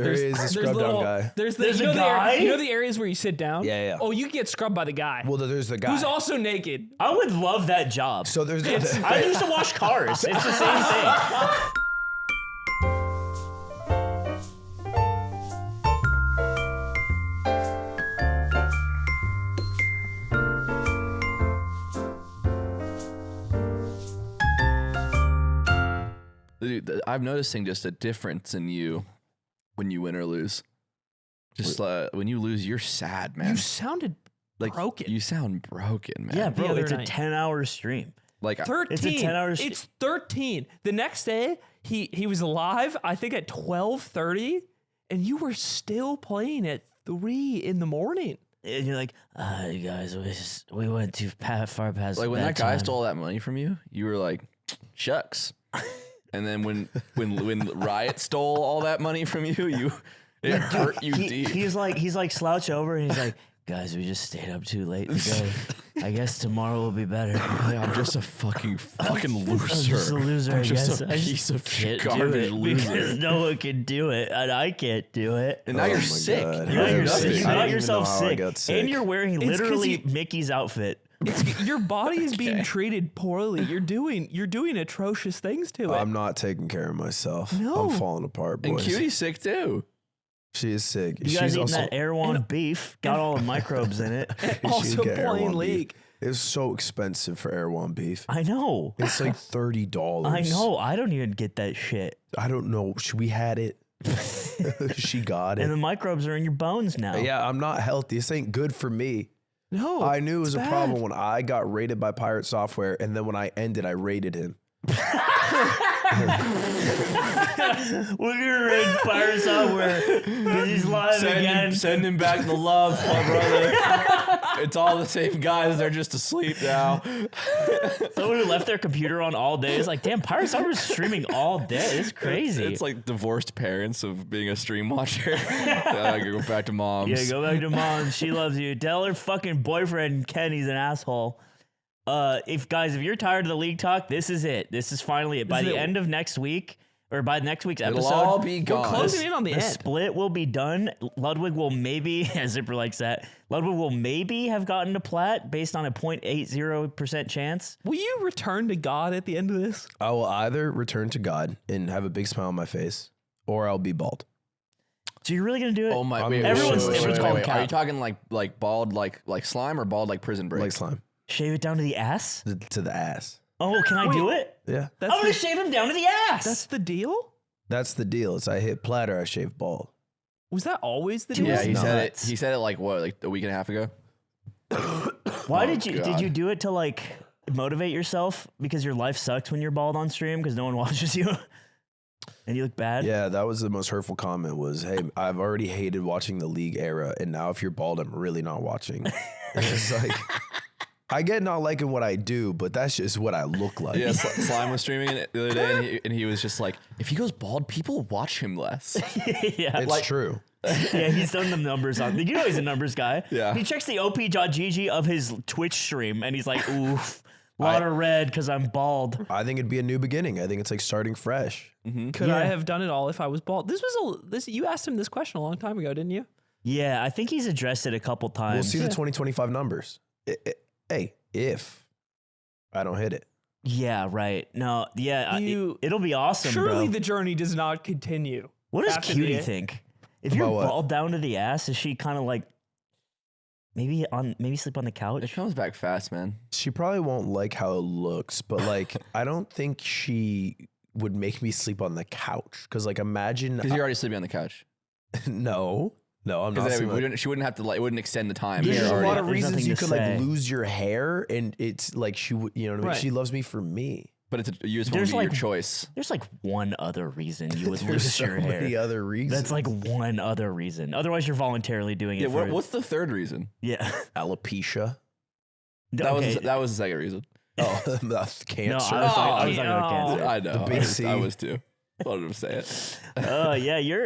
There is a scrub down guy. There's a guy? You know the areas where you sit down? Yeah. Oh, you get scrubbed by the guy. Well, there's the guy who's also naked. I would love that job. So there's. I used to wash cars. It's the same thing. Dude, I'm noticing just a difference in you when you win or lose. Just when you lose, you're sad, man. You sounded broken. You sound broken, man. Yeah, bro, it's a night. 10-hour stream. Like 13. It's a 10-hour stream. It's 13. The next day, he was live, I think at 12:30, and you were still playing at 3 in the morning. And you're like, you guys, we went too far past when that guy bedtime." stole that money from you, you were like, shucks. And then when Riot stole all that money from you, it hurt you deep. He's like slouch over and he's like, guys, we just stayed up too late today. I guess tomorrow will be better. Yeah, I'm just a fucking loser. I'm just a loser, I'm I just guess. a piece of Can't garbage do it loser. because no one can do it, and I can't do it. And now you're sick. God. Now you're sick. You I don't got even yourself know how I sick. got sick. And you're wearing It's 'cause literally Mickey's outfit. Your body is being treated poorly. You're doing atrocious things to it. I'm not taking care of myself. No. I'm falling apart, boys. And Cutie's sick too. She is sick. You guys eating that Erewhon beef? Got all the microbes in it. also get playing Erewhon League. beef. It's so expensive for Erewhon beef. I know. It's like $30. I know. I don't even get that shit. I don't know. We had it. She got it. And the microbes are in your bones now. Yeah, I'm not healthy. This ain't good for me. No, I knew it was a bad. problem when I got rated by Pirate Software, and then when I ended, I rated him. We're gonna raid Pirate Software because he's live again. Send him back the love, my brother. It's all the same guys. They're just asleep now. Someone who left their computer on all day is like, damn, Pirate Software's streaming all day. It's crazy. It's like divorced parents of being a stream watcher. I go back to mom's. Yeah, go back to mom. She loves you. Tell her fucking boyfriend Ken he's an asshole. If you're tired of the league talk, this is it. This is finally it. By the end of next week, or by next week's It'll episode, all be gone. We're closing in on the end. split will be done. Ludwig will maybe, as Zipper likes that, Ludwig will maybe have gotten to plat based on a 0.80% chance. Will you return to God at the end of this? I will either return to God and have a big smile on my face, or I'll be bald. So you're really gonna do it? Oh my! Everyone's calling Are cap. you talking like bald like slime or bald like prison break? Like slime. Shave it down to the ass? To the ass. Oh, can I do it? Yeah. I'm gonna shave him down to the ass. That's the deal? That's the deal. It's I hit platter, I shave bald. Was that always the deal? Yeah, he said it. nuts. He said it like a week and a half ago. Why Oh, did you God. do it to like motivate yourself because your life sucks when you're bald on stream because no one watches you and you look bad? Yeah, that was the most hurtful comment was, hey, I've already hated watching the league era, and now if you're bald, I'm really not watching. And it's like, I get not liking what I do, but that's just what I look like. Yeah, Slime was streaming it the other day, and he was just like, if he goes bald, people watch him less. Yeah. It's true. Yeah, he's done the numbers on. You know he's a numbers guy. Yeah. He checks the op.gg of his Twitch stream and he's like, oof, a lot of red because I'm bald. I think it'd be a new beginning. I think it's like starting fresh. Could I have done it all if I was bald? You asked him this question a long time ago, didn't you? Yeah, I think he's addressed it a couple times. We'll see the 2025 numbers. Hey, if I don't hit it. Yeah, right. No, yeah, You- it'll be awesome, Surely bro. the journey does not continue. What does after Cutie the- think? If you're About what? bald down to the ass, is she kind of like maybe sleep on the It couch? comes back fast, man. She probably won't like how it looks, but like, I don't think she would make me sleep on the couch. Cause like, imagine. Because you're already sleeping on the couch. No, I'm not. Because sleeping she wouldn't have to it wouldn't extend the time. There's You're a already- lot of There's reasons nothing you to could say. like lose your hair, and it's like she would, you know what I mean? Right. She loves me for me. But you just want There's to be your like- choice. There's like one other reason you would There's lose so your hair. many other reasons. That's like one other reason. Otherwise, you're voluntarily doing it. Yeah. for, What's the third reason? yeah. alopecia. That Okay. was the second reason. Oh, the No, cancer. I was talking about Oh. cancer. I know. The big C. I was too. Wanted him to say it. Oh yeah, you're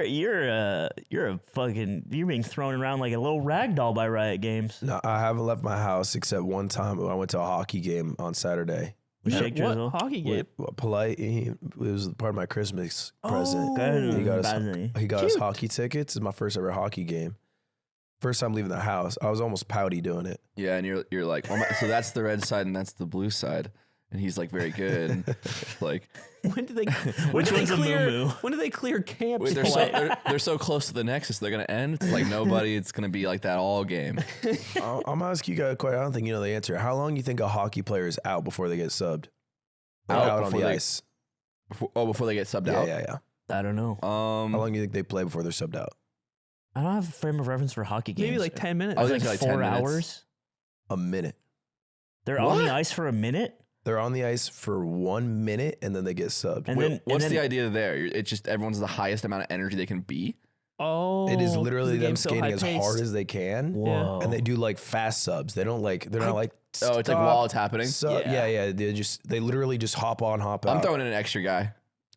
a fucking you're being thrown around like a little rag doll by Riot Games. No, I haven't left my house except one time when I went to a hockey game on Saturday, Shake What drizzle. hockey game? Polite. It was part of my Christmas present. Good. He got us hockey tickets. It's my first ever hockey game. First time leaving the house. I was almost pouty doing it. Yeah, and you're like, so that's the red side and that's the blue side. And he's like very good. And like, When do they? Which one's a moo-moo? When do they clear camps? wait, to they're play? they're so close to the Nexus, they're gonna end. It's like nobody. It's gonna be like that all game. I'm gonna ask you guys a question. I don't think you know the answer. How long do you think a hockey player is out before they get subbed? Like, out on before the they- ice. Before they get subbed Yeah, out. yeah. I don't know. How long do you think they play before they're subbed out? I don't have a frame of reference for hockey games. Maybe like 10 minutes. I was like like 4 10 minutes. hours. A minute. They're on the ice for a minute. They're on the ice for 1 minute and then they get subbed. And Wait, then what's and the then, idea there? It's just everyone's the highest amount of energy they can be. Oh, It is literally the them game's so skating as high-paced. hard as they can. Whoa. And they do like fast subs. They don't like, they're not like, Oh, it's like stop, while it's happening. sub. Yeah. Yeah. They literally just hop on, hop out. I'm throwing in an extra guy.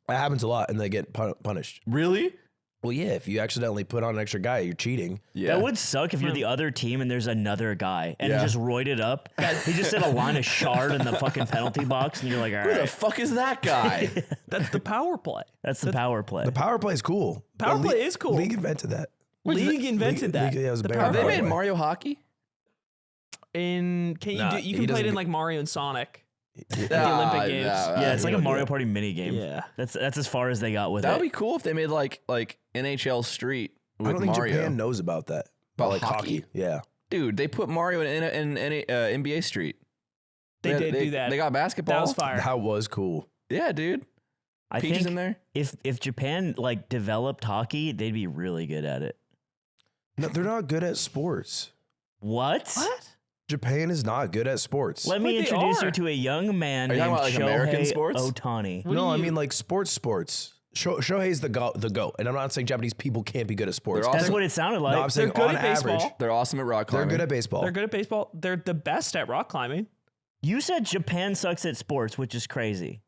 That happens a lot and they get punished. Really? Well, yeah, if you accidentally put on an extra guy, you're cheating. Yeah. That would suck if you're the other team and there's another guy and Yeah. he just roided up. He just did a line of shard in the fucking penalty box and you're like, all Who the right, fuck is that guy? That's the power play. that's the power play. The power play is cool. Power The play is cool. League invented that. League invented that. League, yeah, it was The bigger power than They play. made play. Mario Hockey. And can you Nah, do? he You can play it doesn't in get- like Mario and Sonic. Yeah. The Olympic Games. Yeah, it's like a don't do Mario it. Party mini game. Yeah. That's as far as they got with That it. would be cool if they made like NHL Street I with don't think Mario. Japan knows about that. About like hockey? hockey. Yeah. Dude, they put Mario in NBA Street. They did do that. They got basketball. That was fire. That was cool. Yeah, dude. I Peaches think in there. if Japan like developed hockey, they'd be really good at it. No, they're not good at sports. What? What? Japan is not good at sports. Let me But they introduce are. you to a young man Are you named talking about, like, American Shohei sports? Ohtani. What no, do I you- mean like sports. Shohei's the goat. And I'm not saying Japanese people can't be good at sports. They're That's awesome. what it sounded like. No, I'm saying good on at baseball. average, They're awesome at rock they're climbing. good at baseball. They're good at baseball. They're the best at rock climbing. You said Japan sucks at sports, which is crazy.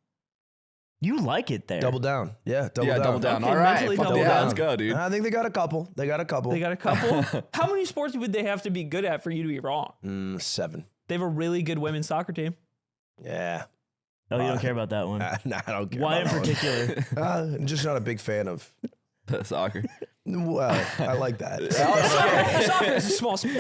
You like it there. Double down. Yeah, double Yeah, down. double down. Okay, All right, mentally fuck double yeah, down. let's go, dude. I think they got a couple. They got a couple. How many sports would they have to be good at for you to be wrong? 7. They have a really good women's soccer team. Yeah. Oh, you don't care about that one. Nah, I don't care. Why in about that one. particular? I'm just not a big fan of. Soccer. Well, I like that. Soccer is a small sport.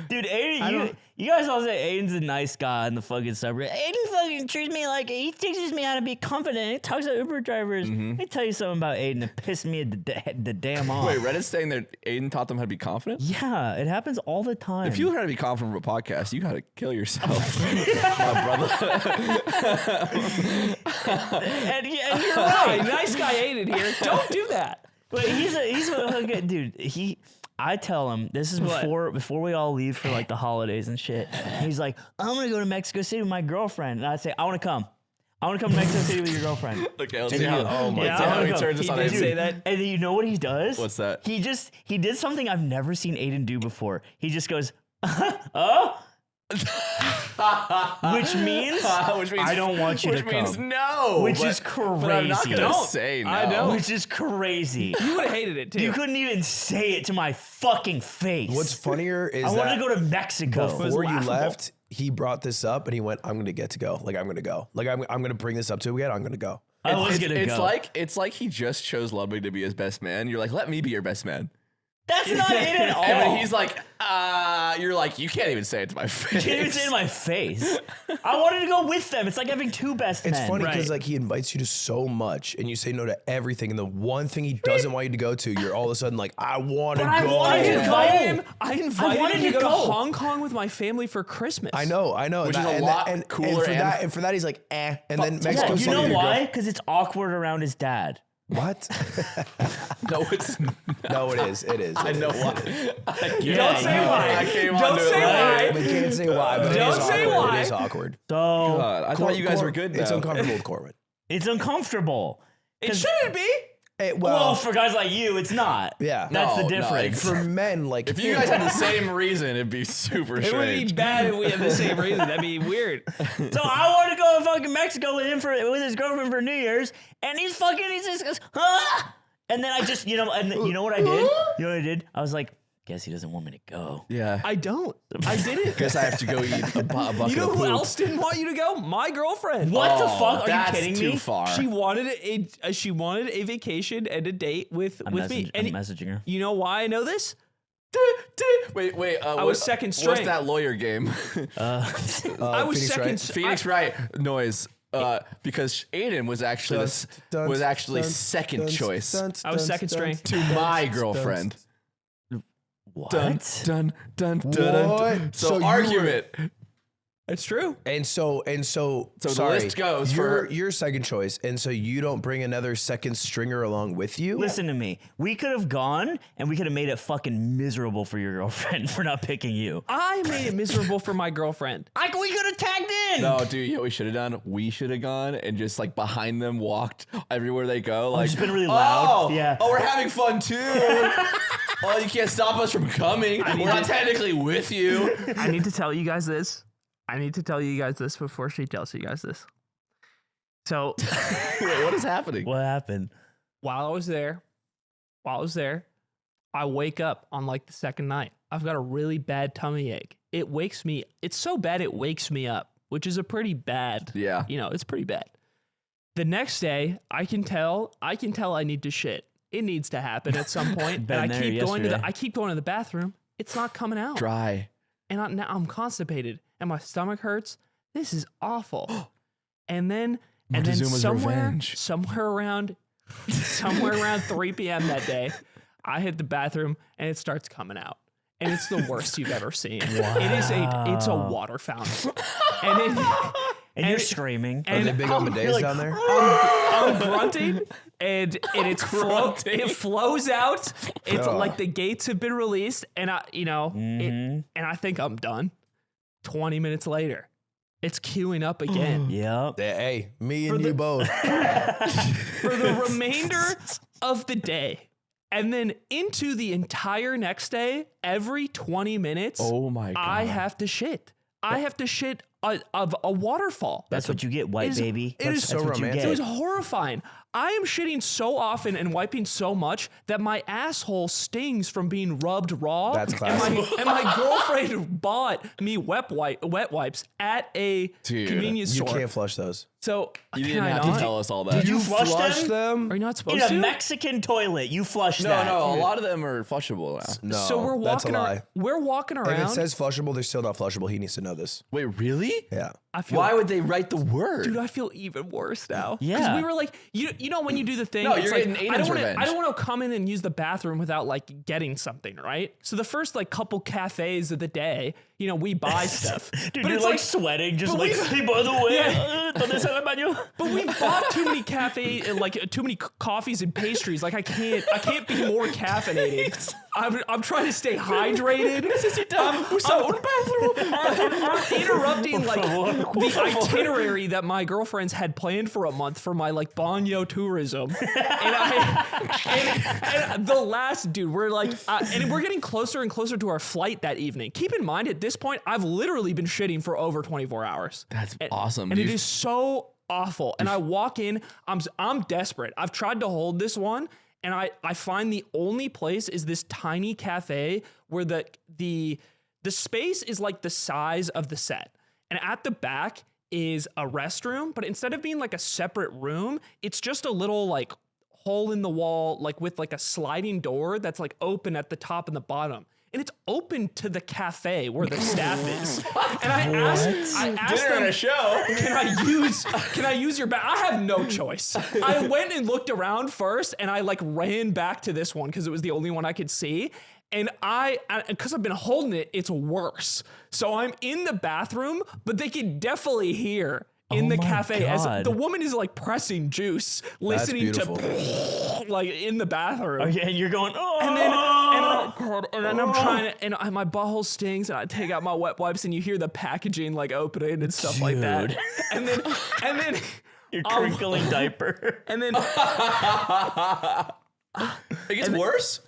Dude, Aiden, you guys all say Aiden's a nice guy in the fucking subreddit. Aiden fucking treats me like, he teaches me how to be confident. He talks to Uber drivers. Let me tell you something about Aiden that pissed me the damn off. Wait, Reddit's saying that Aiden taught them how to be confident? Yeah, it happens all the time. If you learn how to be confident from a podcast, you gotta kill yourself. My brother. and you're Hi, right. nice guy Aiden here. Don't do that. But he's a good dude. I tell him this is before we all leave for like the holidays and shit. He's like, I'm gonna go to Mexico City with my girlfriend, and I say, I want to come. I want to come to Mexico City with your girlfriend. Okay, let's And see you- how, oh my let's see how he God. turns this He on did Aiden. say that. And then you know what he does? What's that? He did something I've never seen Aiden do before. He just goes, oh. Which means I don't want you to Which means come. no. Which but- is But I'm not crazy. gonna Don't. say no. I don't. Which is crazy. You would have hated it too. You couldn't even say it to my fucking face. What's funnier is I wanted that to go to Mexico. before you laughable. left, he brought this up and he went, I'm going to get to go. Like, I'm going to go. Like, I'm going to bring this up to him again. I'm going to go. I was gonna It's go. it's like he just chose Ludwig to be his best man. You're like, let me be your best man. That's not it at all. And when he's like, you're like, you can't even say it to my face. Can't even say it in my face. I wanted to go with them. It's like having two best It's men. funny because Right. like he invites you to so much and you say no to everything. And the one thing he doesn't want you to go to, you're all of a sudden like, I want to But I go. wanted to go. I invited wanted him to to go go. to Hong Kong with my family for Christmas. I know. Which is a and lot and cooler And for that, he's like, eh. And then Yeah, Mexico's you know like, why? Because it's awkward around his dad. What? No, it's No, it is. It is. I know why. Don't say why. I came Don't onto it say later. why. We can't say why, but Don't it is say awkward. why. It is awkward. So God, I thought you guys were good now. It's uncomfortable with Corbin. it's uncomfortable. It shouldn't be. Well, for guys like you, it's not. Yeah. That's No, the no, difference. for men, like If you guys had the same reason, it'd be super It would strange. be bad if we had the same reason. That'd be weird. So I want to go to fucking Mexico with him with his girlfriend for New Year's, and he just goes, huh? And then I just, and you know what I did? You know what I did? I was like, Guess he doesn't want me to go. Yeah. I don't. I didn't. guess I have to go eat a bucket You know of who poop. else didn't want you to go? My girlfriend. What the fuck? Are that's you kidding too me? far. She wanted a vacation and a date with me. I'm And messaging her. you know why I know this? Wait. I was second string. What's that lawyer game? I was Phoenix second. Wright? Phoenix Wright noise. Because Aiden was actually second choice I was second string. to my girlfriend. What? Dun dun dun dun. dun. What? So, So you argument. It's true. And so So the sorry, list goes you're for- your second choice, and so you don't bring another second stringer along with you. Listen to me. We could have gone and we could have made it fucking miserable for your girlfriend for not picking you. I made it miserable for my girlfriend. We could have tagged in. No, dude, you know what we should have done? We should have gone and just like behind them walked everywhere they go. Like, just been really loud. Oh, Yeah. Oh, we're having fun too. Oh, you can't stop us from coming. We're not technically with you. I need to tell you guys this. Before she tells you guys this. So Wait, what is happening? What happened? while I was there, I wake up on like the second night. I've got a really bad tummy ache. It wakes me. It's so bad it wakes me up, which is a pretty bad. Yeah. It's pretty bad. The next day, I can tell I need to shit. It needs to happen at some point. Been And there I keep going to the bathroom. It's not coming out. Dry. And now I'm constipated and my stomach hurts. This is awful. and then Montezuma's revenge. somewhere around 3 p.m. that day, I hit the bathroom and it starts coming out. And it's the worst you've ever seen. It's a water fountain. And You're screaming. Are they big on bidets down there? I'm grunting, and it flows out. It's like the gates have been released, and and I think I'm done. 20 minutes later, it's queuing up again. Yep. Hey, me and you both. For the remainder of the day. And then into the entire next day, every 20 minutes, Oh my God. I have to shit. I have to shit of a waterfall. That's what you get, white baby. It is That's so what you romantic. It get. was horrifying. I am shitting so often and wiping so much that my asshole stings from being rubbed raw. That's And classic. my girlfriend bought me wet wipes at a Dude, convenience You store. can't flush those. So You can didn't I have not? to tell us all that. Did you flush them? Are you not supposed In a to? Mexican toilet, you flush No, that. no, a lot of them are flushable now. No, So we're that's a walking. lie. We're walking If it around. says flushable, they're still not flushable. He needs to know this. Wait, really? Yeah. I feel. Why would they write the word? Dude, I feel even worse now. Yeah. Because we were like, you know, when you do the thing, No, it's you're like, getting I Aiden's don't revenge. want to come in and use the bathroom without like getting something, right? So the first like couple cafes of the day, we buy stuff. Dude, but you're it's like sweating, just but like, we- hey, by the way, ¿dónde está el baño? But we bought too many too many coffees and pastries. Like I can't be more caffeinated. I'm trying to stay hydrated. I'm interrupting like the itinerary that my girlfriends had planned for a month for my like baño tourism, and the last dude, we're like, and we're getting closer and closer to our flight that evening. Keep in mind, at this point, I've literally been shitting for over 24 hours. That's awesome. And dude. it is so awful. And I walk in, I'm desperate. I've tried to hold this one, and I find the only place is this tiny cafe where the space is like the size of the set. And at the back is a restroom, but instead of being like a separate room, it's just a little like hole in the wall, like with like a sliding door that's like open at the top and the bottom. And it's open to the cafe where the staff is. And I asked Dinner them, and a show. can I use your I have no choice. I went and looked around first, and I like ran back to this one because it was the only one I could see. And because I've been holding it, it's worse. So I'm in the bathroom, but they can definitely hear in the my cafe as God. the woman is like pressing juice, listening to like in the bathroom. Okay, and you're going, oh. And then I'm trying to, and my butthole stings, and I take out my wet wipes, and you hear the packaging like opening and stuff like that. Dude. And then Your crinkling diaper. and then It gets worse.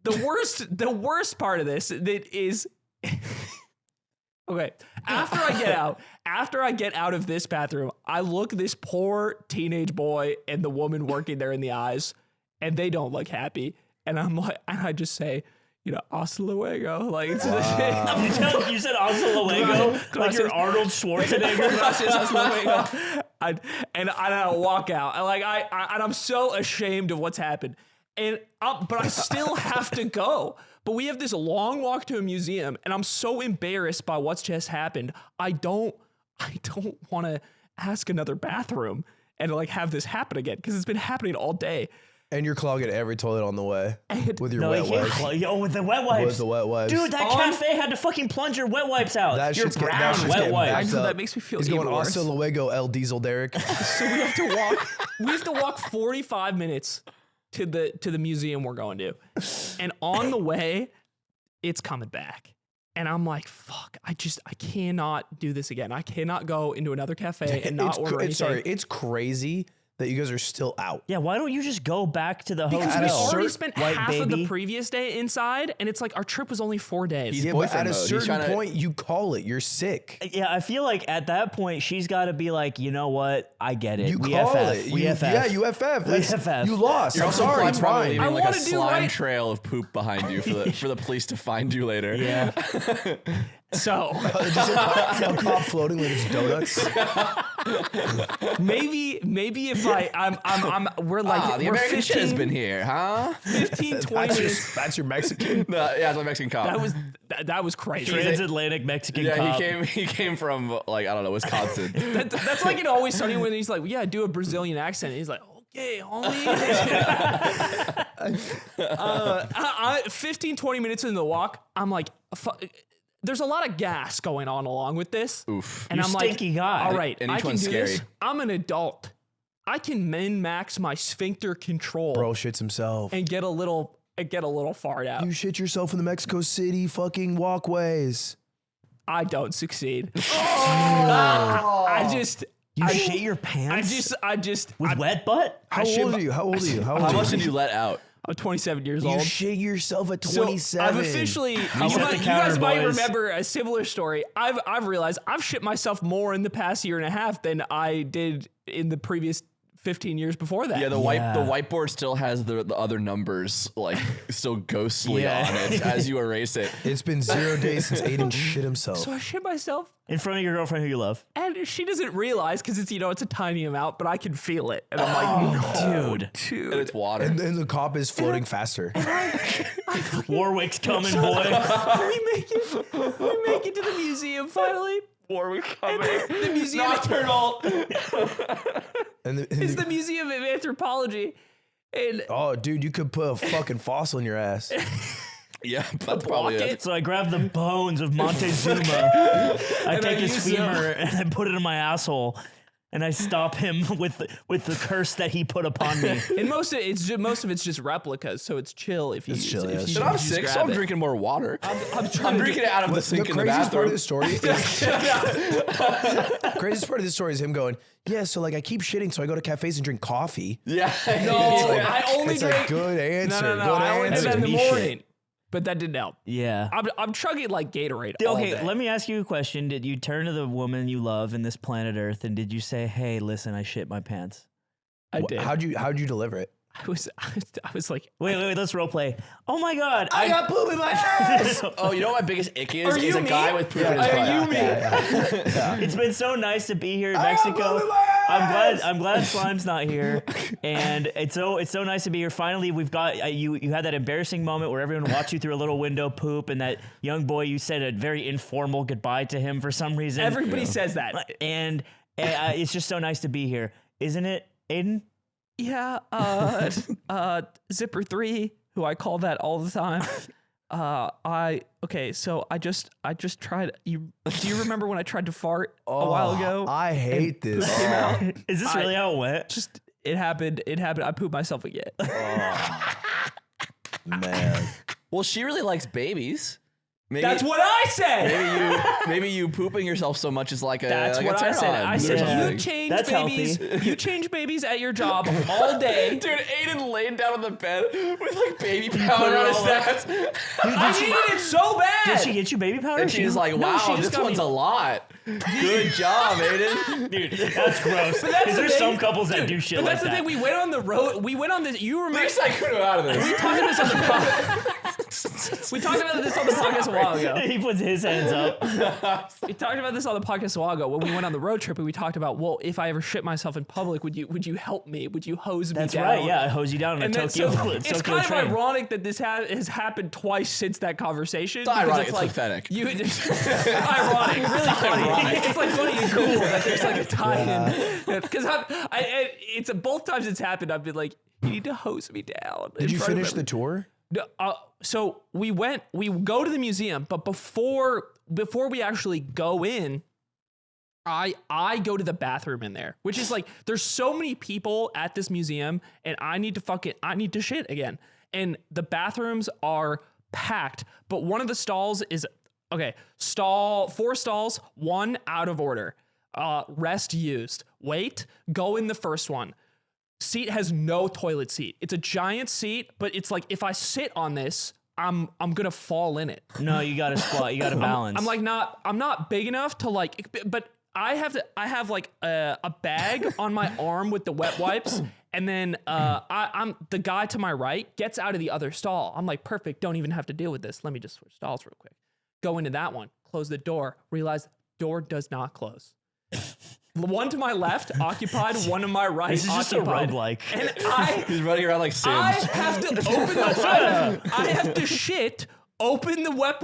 the worst part of this that is okay. After I get out of this bathroom, I look this poor teenage boy and the woman working there in the eyes, and they don't look happy. and I just say, hasta luego. Like, You said hasta luego, like you're Arnold Schwarzenegger. and I walk out. And I'm so ashamed of what's happened. But I still have to go. But we have this long walk to a museum, and I'm so embarrassed by what's just happened. I don't want to ask another bathroom and have this happen again because it's been happening all day. And you're clogging every toilet on the way with your wet wipes. With the wet wipes. With the wet wipes. Dude, that cafe had to fucking plunge your wet wipes out. Your brown wet getting wipes. backed up. That makes me feel He's even going worse. hasta luego, El Diesel Derek. So we have to walk 45 minutes to the museum we're going to. And on the way, it's coming back. And I'm like, fuck, I cannot do this again. I cannot go into another cafe and not order anything. Sorry, it's crazy that you guys are still out. Yeah, why don't you just go back to the Because hotel? we already spent half of the previous day inside, and it's like our trip was only 4 days. Yeah, but at a certain point, you call it. You're sick. Yeah, I feel like at that point, she's got to be like, you know what? I get it. You we call FF. it. We FF. Yeah, you FF. You lost. You're I'm also sorry. It's probably fine. leaving I like a wanna do slime right- trail of poop behind you for the police to find you later. Yeah. So Just a cop floating with his donuts. maybe if we're The we're American shit has 15, been here, huh? 15, 20 minutes. That's your Mexican. Yeah, it's a Mexican cop. That was crazy. Transatlantic Mexican yeah, cop. he came from I don't know, Wisconsin. That's like in Always Sunny when he's like, yeah, do a Brazilian accent. And he's like, okay, homie. 15, 20 minutes into the walk, I'm like, there's a lot of gas going on along with this. Oof. And You I'm stinky like, guy. all right, And I each can one's do scary. this. I'm an adult. I can min-max my sphincter control Bro shits himself. and get a little fart out. You shit yourself in the Mexico City fucking walkways. I don't succeed. I just shit your pants? With wet butt? How old are you? How much did you let out? I'm 27 years You old. shit yourself at So 27. I've officially, you set the guys counter, might boys. remember a similar story. I've realized I've shit myself more in the past year and a half than I did in the previous 15 years before that. Yeah, the whiteboard still has the other numbers still ghostly on it as you erase it. It's been 0 days since Aiden shit himself. So I shit myself, In front of your girlfriend who you love. and she doesn't realize because it's it's a tiny amount, but I can feel it, and I'm like, no, dude. And it's water. And the cop is floating faster. Warwick's coming, boy. we make it to the museum finally. Warwick And the museum. Nocturnal. It's the Museum of Anthropology, and Oh, dude, you could put a fucking fossil in your ass. Yeah, that's probably block it. it. So I grab the bones of Montezuma. I take his use them. femur and I put it in my asshole. And I stop him with the curse that he put upon me. And most of it's just replicas, so it's chill if you. It's chill, if yeah, you it's But chill. I'm just sick, so grab I'm it. drinking more water. I'm I'm drinking it out of the The sink in the craziest part of bathroom. the story is craziest part of the story is him going, yeah, so I keep shitting, so I go to cafes and drink coffee. Yeah. No, I only It's drink. a good answer. No. Good I only did answer. that in the Me shit. morning, but that didn't help. Yeah. I'm chugging like Gatorade. all Okay, day. let me ask you a question. Did you turn to the woman you love in this planet Earth and did you say, hey, listen, I shit my pants? I did. How'd you deliver it? I was like, Wait, let's role play. Oh my God. I got poop in my ass. Oh, you know what my biggest ick is? Are Is you a me? guy with poop in his Are butt. you me? It's been so nice to be here in I got Mexico. poop in my ass. I'm glad Slime's not here, and it's so nice to be here. Finally, we've got you had that embarrassing moment where everyone watched you through a little window poop, and that young boy, you said a very informal goodbye to him for some reason. everybody says that. and it's just so nice to be here, isn't it, Aiden? Yeah. Zipper 3, who I call that all the time. So I just tried. Do you remember when I tried to fart a while ago? I hate this. Is this really how it went? Just it happened. I pooped myself again. Man. Well, she really likes babies. Maybe, That's what I said. maybe you pooping yourself so much is like a That's like what a I said. turn-on I or said something. you change That's babies. healthy. You change babies at your job all day. Dude, Aiden laying down on the bed with like baby powder on his stats. I needed it so bad. Did she get you baby powder? And she's like, wow, she just this got one's me- a lot. Good job, Aiden. Dude, that's gross. That's Because the there's thing. some couples that do shit But like that's the that. thing. We went on the road. We went on this. You remember? At least I could have out of this. We talked about this on the podcast. We talked about this on the podcast a while ago. He puts his hands up. We talked about this on the podcast a while ago when we went on the road trip, and we talked about, well, if I ever shit myself in public, would you help me? Would you hose me That's down? right. Yeah, I hose you down on a And then, Tokyo. so it's Tokyo kind train. of ironic that this has happened twice since that conversation. It's ironic. because It's pathetic. You ironic, really funny. It's like funny and cool that there's like a tie-in. Because it's both times it's happened. I've been like, you need to hose me down. Did you finish the tour? So we go to the museum, but before we actually go in, I go to the bathroom in there, which is like, there's so many people at this museum, and I need to shit again. And the bathrooms are packed, but one of the stalls is, okay, 4 stalls, 1 out of order. Rest used. Wait, go in the first one. Seat has no toilet seat. It's a giant seat, but it's like, if I sit on this, I'm gonna fall in it. No, you gotta squat. You gotta balance. I'm not big enough to like, but I have like a bag on my arm with the wet wipes, and then I'm the guy to my right gets out of the other stall. I'm like, perfect, don't even have to deal with this. Let me just switch stalls real quick. Go into that one, close the door, realize door does not close. One to my left occupied, one to my right This is just a occupied. roguelike. And He's running around like Sims. I have to open I have to shit, open the wet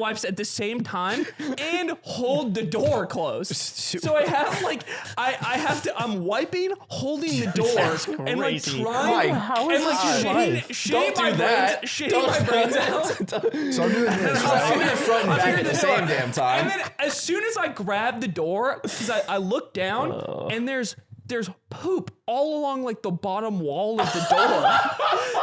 wipes at the same time, and hold the door closed. So I have like, I'm wiping, holding the door, and like crazy. trying, How and is like this life? shitting my brains out. So I'm doing this, right? I'm in the front and back figured at the this same out. damn time. And then as soon as I grab the door, because I look down, and there's poop all along like the bottom wall of the door.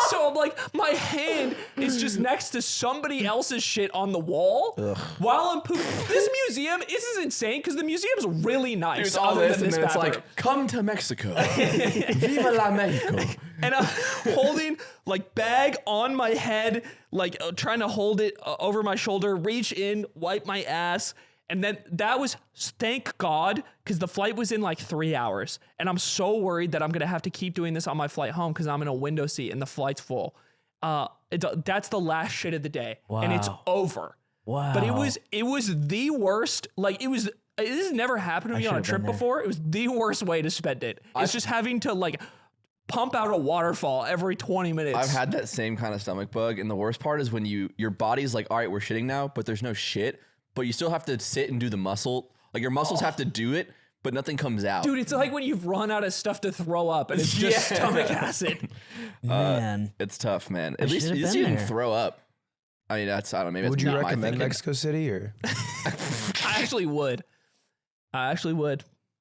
So I'm like, my hand is just next to somebody else's shit on the wall while I'm pooping. This museum, this is insane because the museum's really nice. There's all other this, than and this then it's bathroom. like, come to Mexico. Viva la Mexico. And I'm holding like bag on my head, like trying to hold it over my shoulder, reach in, wipe my ass. And then that was, thank God, because the flight was in like 3 hours. And I'm so worried that I'm going to have to keep doing this on my flight home because I'm in a window seat and the flight's full. That's the last shit of the day. And it's Wow. over. Wow. But it was the worst. Like this has never happened to me on a should've trip been there. before. It was the worst way to spend it. It's just having to like pump out a waterfall every 20 minutes. I've had that same kind of stomach bug, and the worst part is when your body's like, all right, we're shitting now, but there's no shit, but you still have to sit and do the muscle. Like your muscles have to do it, but nothing comes out. Dude, it's like when you've run out of stuff to throw up and it's just stomach acid. Man. It's tough, man. At least should've you been didn't there. throw up. I mean, that's, I don't know, maybe Would that's you not my recommend thinking. Mexico City or? I actually would.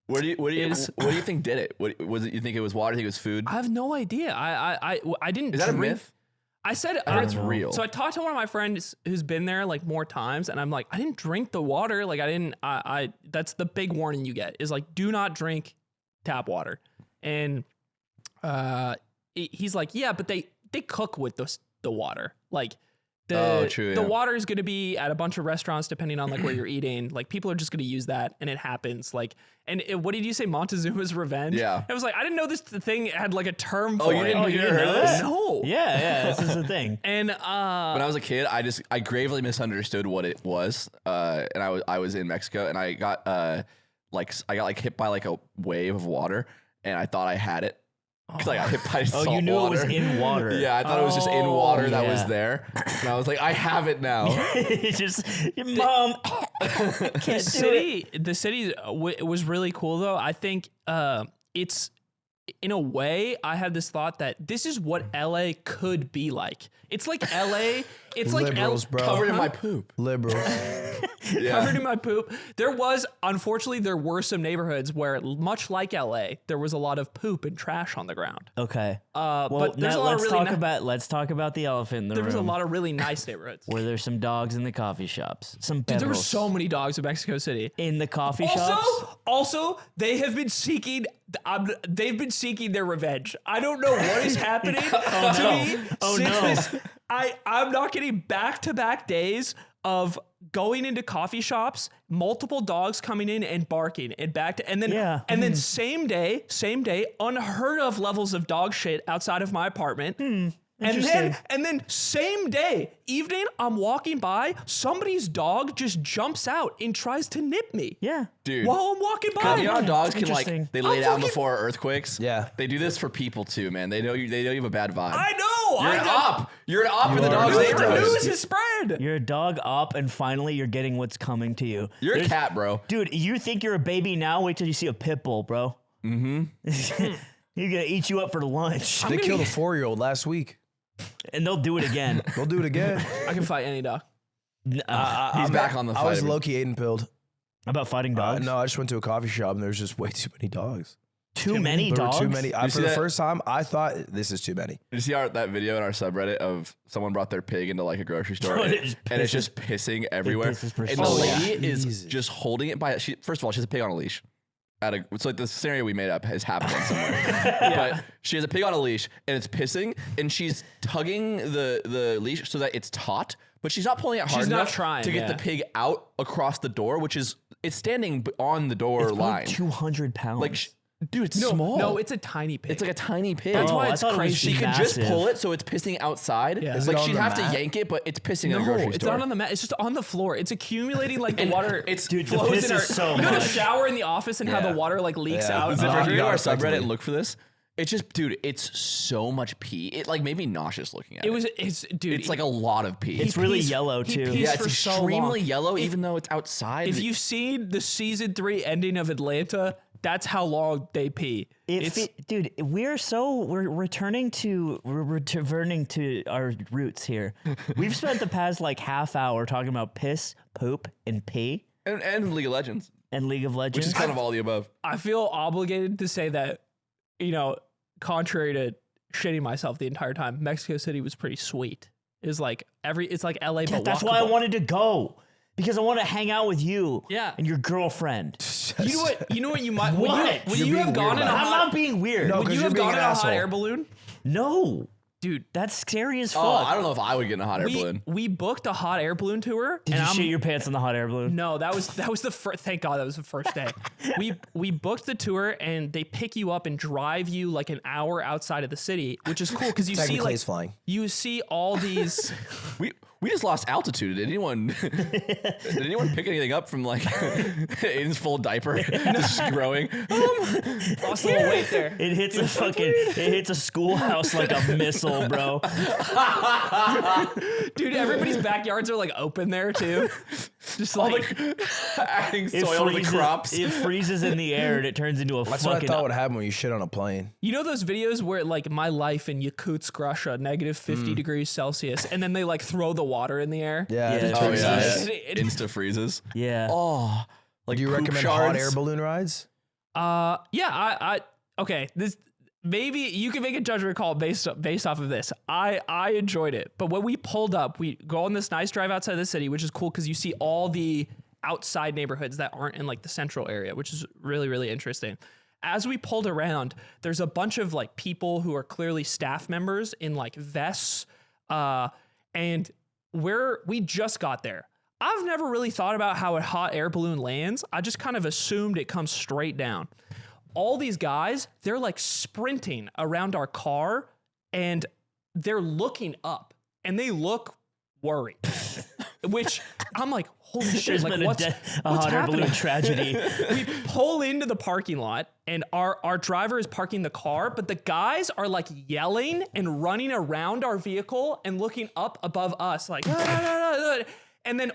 What do you think did it? What was it? You think it was water? You think it was food? I have no idea. I didn't Is that a drink. myth? I said I heard it's real. So I talked to one of my friends who's been there like more times, and I'm like, I didn't drink the water. Like I didn't. That's the big warning you get is like, do not drink tap water. And he's like, yeah, but they cook with the water. Like the water is going to be at a bunch of restaurants depending on like where you're eating. Like people are just going to use that, and it happens. Like, and what did you say? Montezuma's revenge. Yeah. I was like, I didn't know this thing had like a term for Oh, you it. didn't you hear didn't know this? this? No. Yeah, this is the thing. And When I was a kid, I gravely misunderstood what it was, and I was in Mexico, and I got hit by like a wave of water, and I thought I had it because I got hit by salt Oh, you knew water. it was in water. Yeah, I thought it was just in water that was yeah. there, and I was like, I have it now. It's just, Mom, can't do it. The city was really cool though. I think it's, in a way, I had this thought that this is what LA could be like. It's like LA it's like Liberals, bro. Covered in my poop. Liberals. covered in my poop. Unfortunately, there were some neighborhoods where, much like LA, there was a lot of poop and trash on the ground. Okay. But there's now a lot of really let's talk about the elephant in the room. There was a lot of really nice neighborhoods. where there's some dogs in the coffee shops. Some Dude, there were perros so many dogs in Mexico City. in the coffee shops. Also, they have been seeking. They've been seeking their revenge. I don't know what is happening to me since this. I'm not getting back-to-back days of going into coffee shops, multiple dogs coming in and barking, and then same day, unheard of levels of dog shit outside of my apartment. And then same day, evening, I'm walking by, somebody's dog just jumps out and tries to nip me. Yeah. Dude. While I'm walking by. You know how dogs can Interesting. they lay down fucking- before earthquakes? Yeah. They do this for people too, man. They know you have a bad vibe. I know. You're an op in the dog's News neighborhood. is spread. You're a dog up, and finally you're getting what's coming to you. You're a cat, bro. Dude, you think you're a baby now? Wait till you see a pit bull, bro. Mm-hmm. He's gonna eat you up for lunch. They killed a 4-year-old last week. And they'll do it again. They'll do it again. I can fight any dog. He's back on the fight. I was low-key Aiden pilled. About fighting dogs? No, I just went to a coffee shop and there was just way too many dogs. Too many There dogs? were too many. For see the that? first time, I thought this is too many. Did you see that video in our subreddit of someone brought their pig into like a grocery store and, it's just pissing everywhere? pisses for And so the long. lady is Jesus. just holding it by. First of all, she has a pig on a leash. It's like the scenario we made up is happening somewhere. But she has a pig on a leash and it's pissing and she's tugging the leash so that it's taut, but she's not pulling it hard She's not enough trying, to get the pig out across the door, which is it's standing on the door It's line. like 200 pounds. Like, dude, it's small. No, it's a tiny pig. It's like a tiny pig. That's why I it's thought it was crazy. She could just massive. pull it so it's pissing outside. Yeah. Is Like it on she'd the have mat? to yank it, but it's pissing in a No, grocery it's store. not on the mat. It's just on the floor. It's accumulating like the And water. it's- Dude, the flows piss in our, is so you know the much. shower in the office and how Yeah. the water like leaks Yeah. out. Is If it you you go to got our it subreddit effectively. and look for this, it's just, dude, it's so much pee. It like made me nauseous looking at it. Dude. It's like a lot of pee. It's really pees- yellow, he too. pees yeah, it's for so extremely long. yellow, even though it's outside. If you've seen the season 3 ending of Atlanta, that's how long they pee. Dude, we're returning to our roots here. We've spent the past like half hour talking about piss, poop, and pee and League of Legends, and League of which Legends. is kind of all the above. I feel obligated to say that, contrary to shitting myself the entire time, Mexico City was pretty sweet. It's like LA, but That's why I walkable. wanted to go. Because I want to hang out with you Yeah. and your girlfriend. You know what you might What? Would You're you being have gone weird in a about I'm hot, not being weird. No, would 'cause you you're have being gone an in a hot asshole. air balloon? No. Dude, That's scary as fuck. Oh, I don't know if I would get in a hot air balloon. we booked a hot air balloon tour. Did and you I'm, shit your pants on the hot air balloon? No, that was the first. Thank God that was the first day. we booked the tour and they pick you up and drive you like an hour outside of the city, which is cool because you see Technically, like it's flying. you see all these. We just lost altitude. Did anyone pick anything up from like Aiden's full diaper just growing? Lost a little weight there. It hits it hits a schoolhouse like a missile, bro. Dude, everybody's backyards are like open there too. Just like Adding soil to the crops. It freezes in the air and it turns into a That's what I fucking. thought would happen when you shit on a plane. you know those videos where like my life in Yakutsk, Russia, negative 50 degrees Celsius, and then they like throw the water in the air. Yeah. Yeah, just oh, turns yeah. ice. Insta freezes. Yeah. Oh, like Do you poop recommend shards. hot air balloon rides? Yeah, I okay. This maybe you can make a judgment call based off of this. I enjoyed it, but when we pulled up, we go on this nice drive outside the city, which is cool because you see all the outside neighborhoods that aren't in like the central area, which is really really interesting. As we pulled around, there's a bunch of like people who are clearly staff members in like vests, and we just got there. I've never really thought about how a hot air balloon lands. I just kind of assumed it comes straight down. All these guys, they're like sprinting around our car and they're looking up and they look worried. Which I'm like, holy shit, There's like been what's a hot air happening? balloon tragedy. We pull into the parking lot and our driver is parking the car, but the guys are like yelling and running around our vehicle and looking up above us like, and then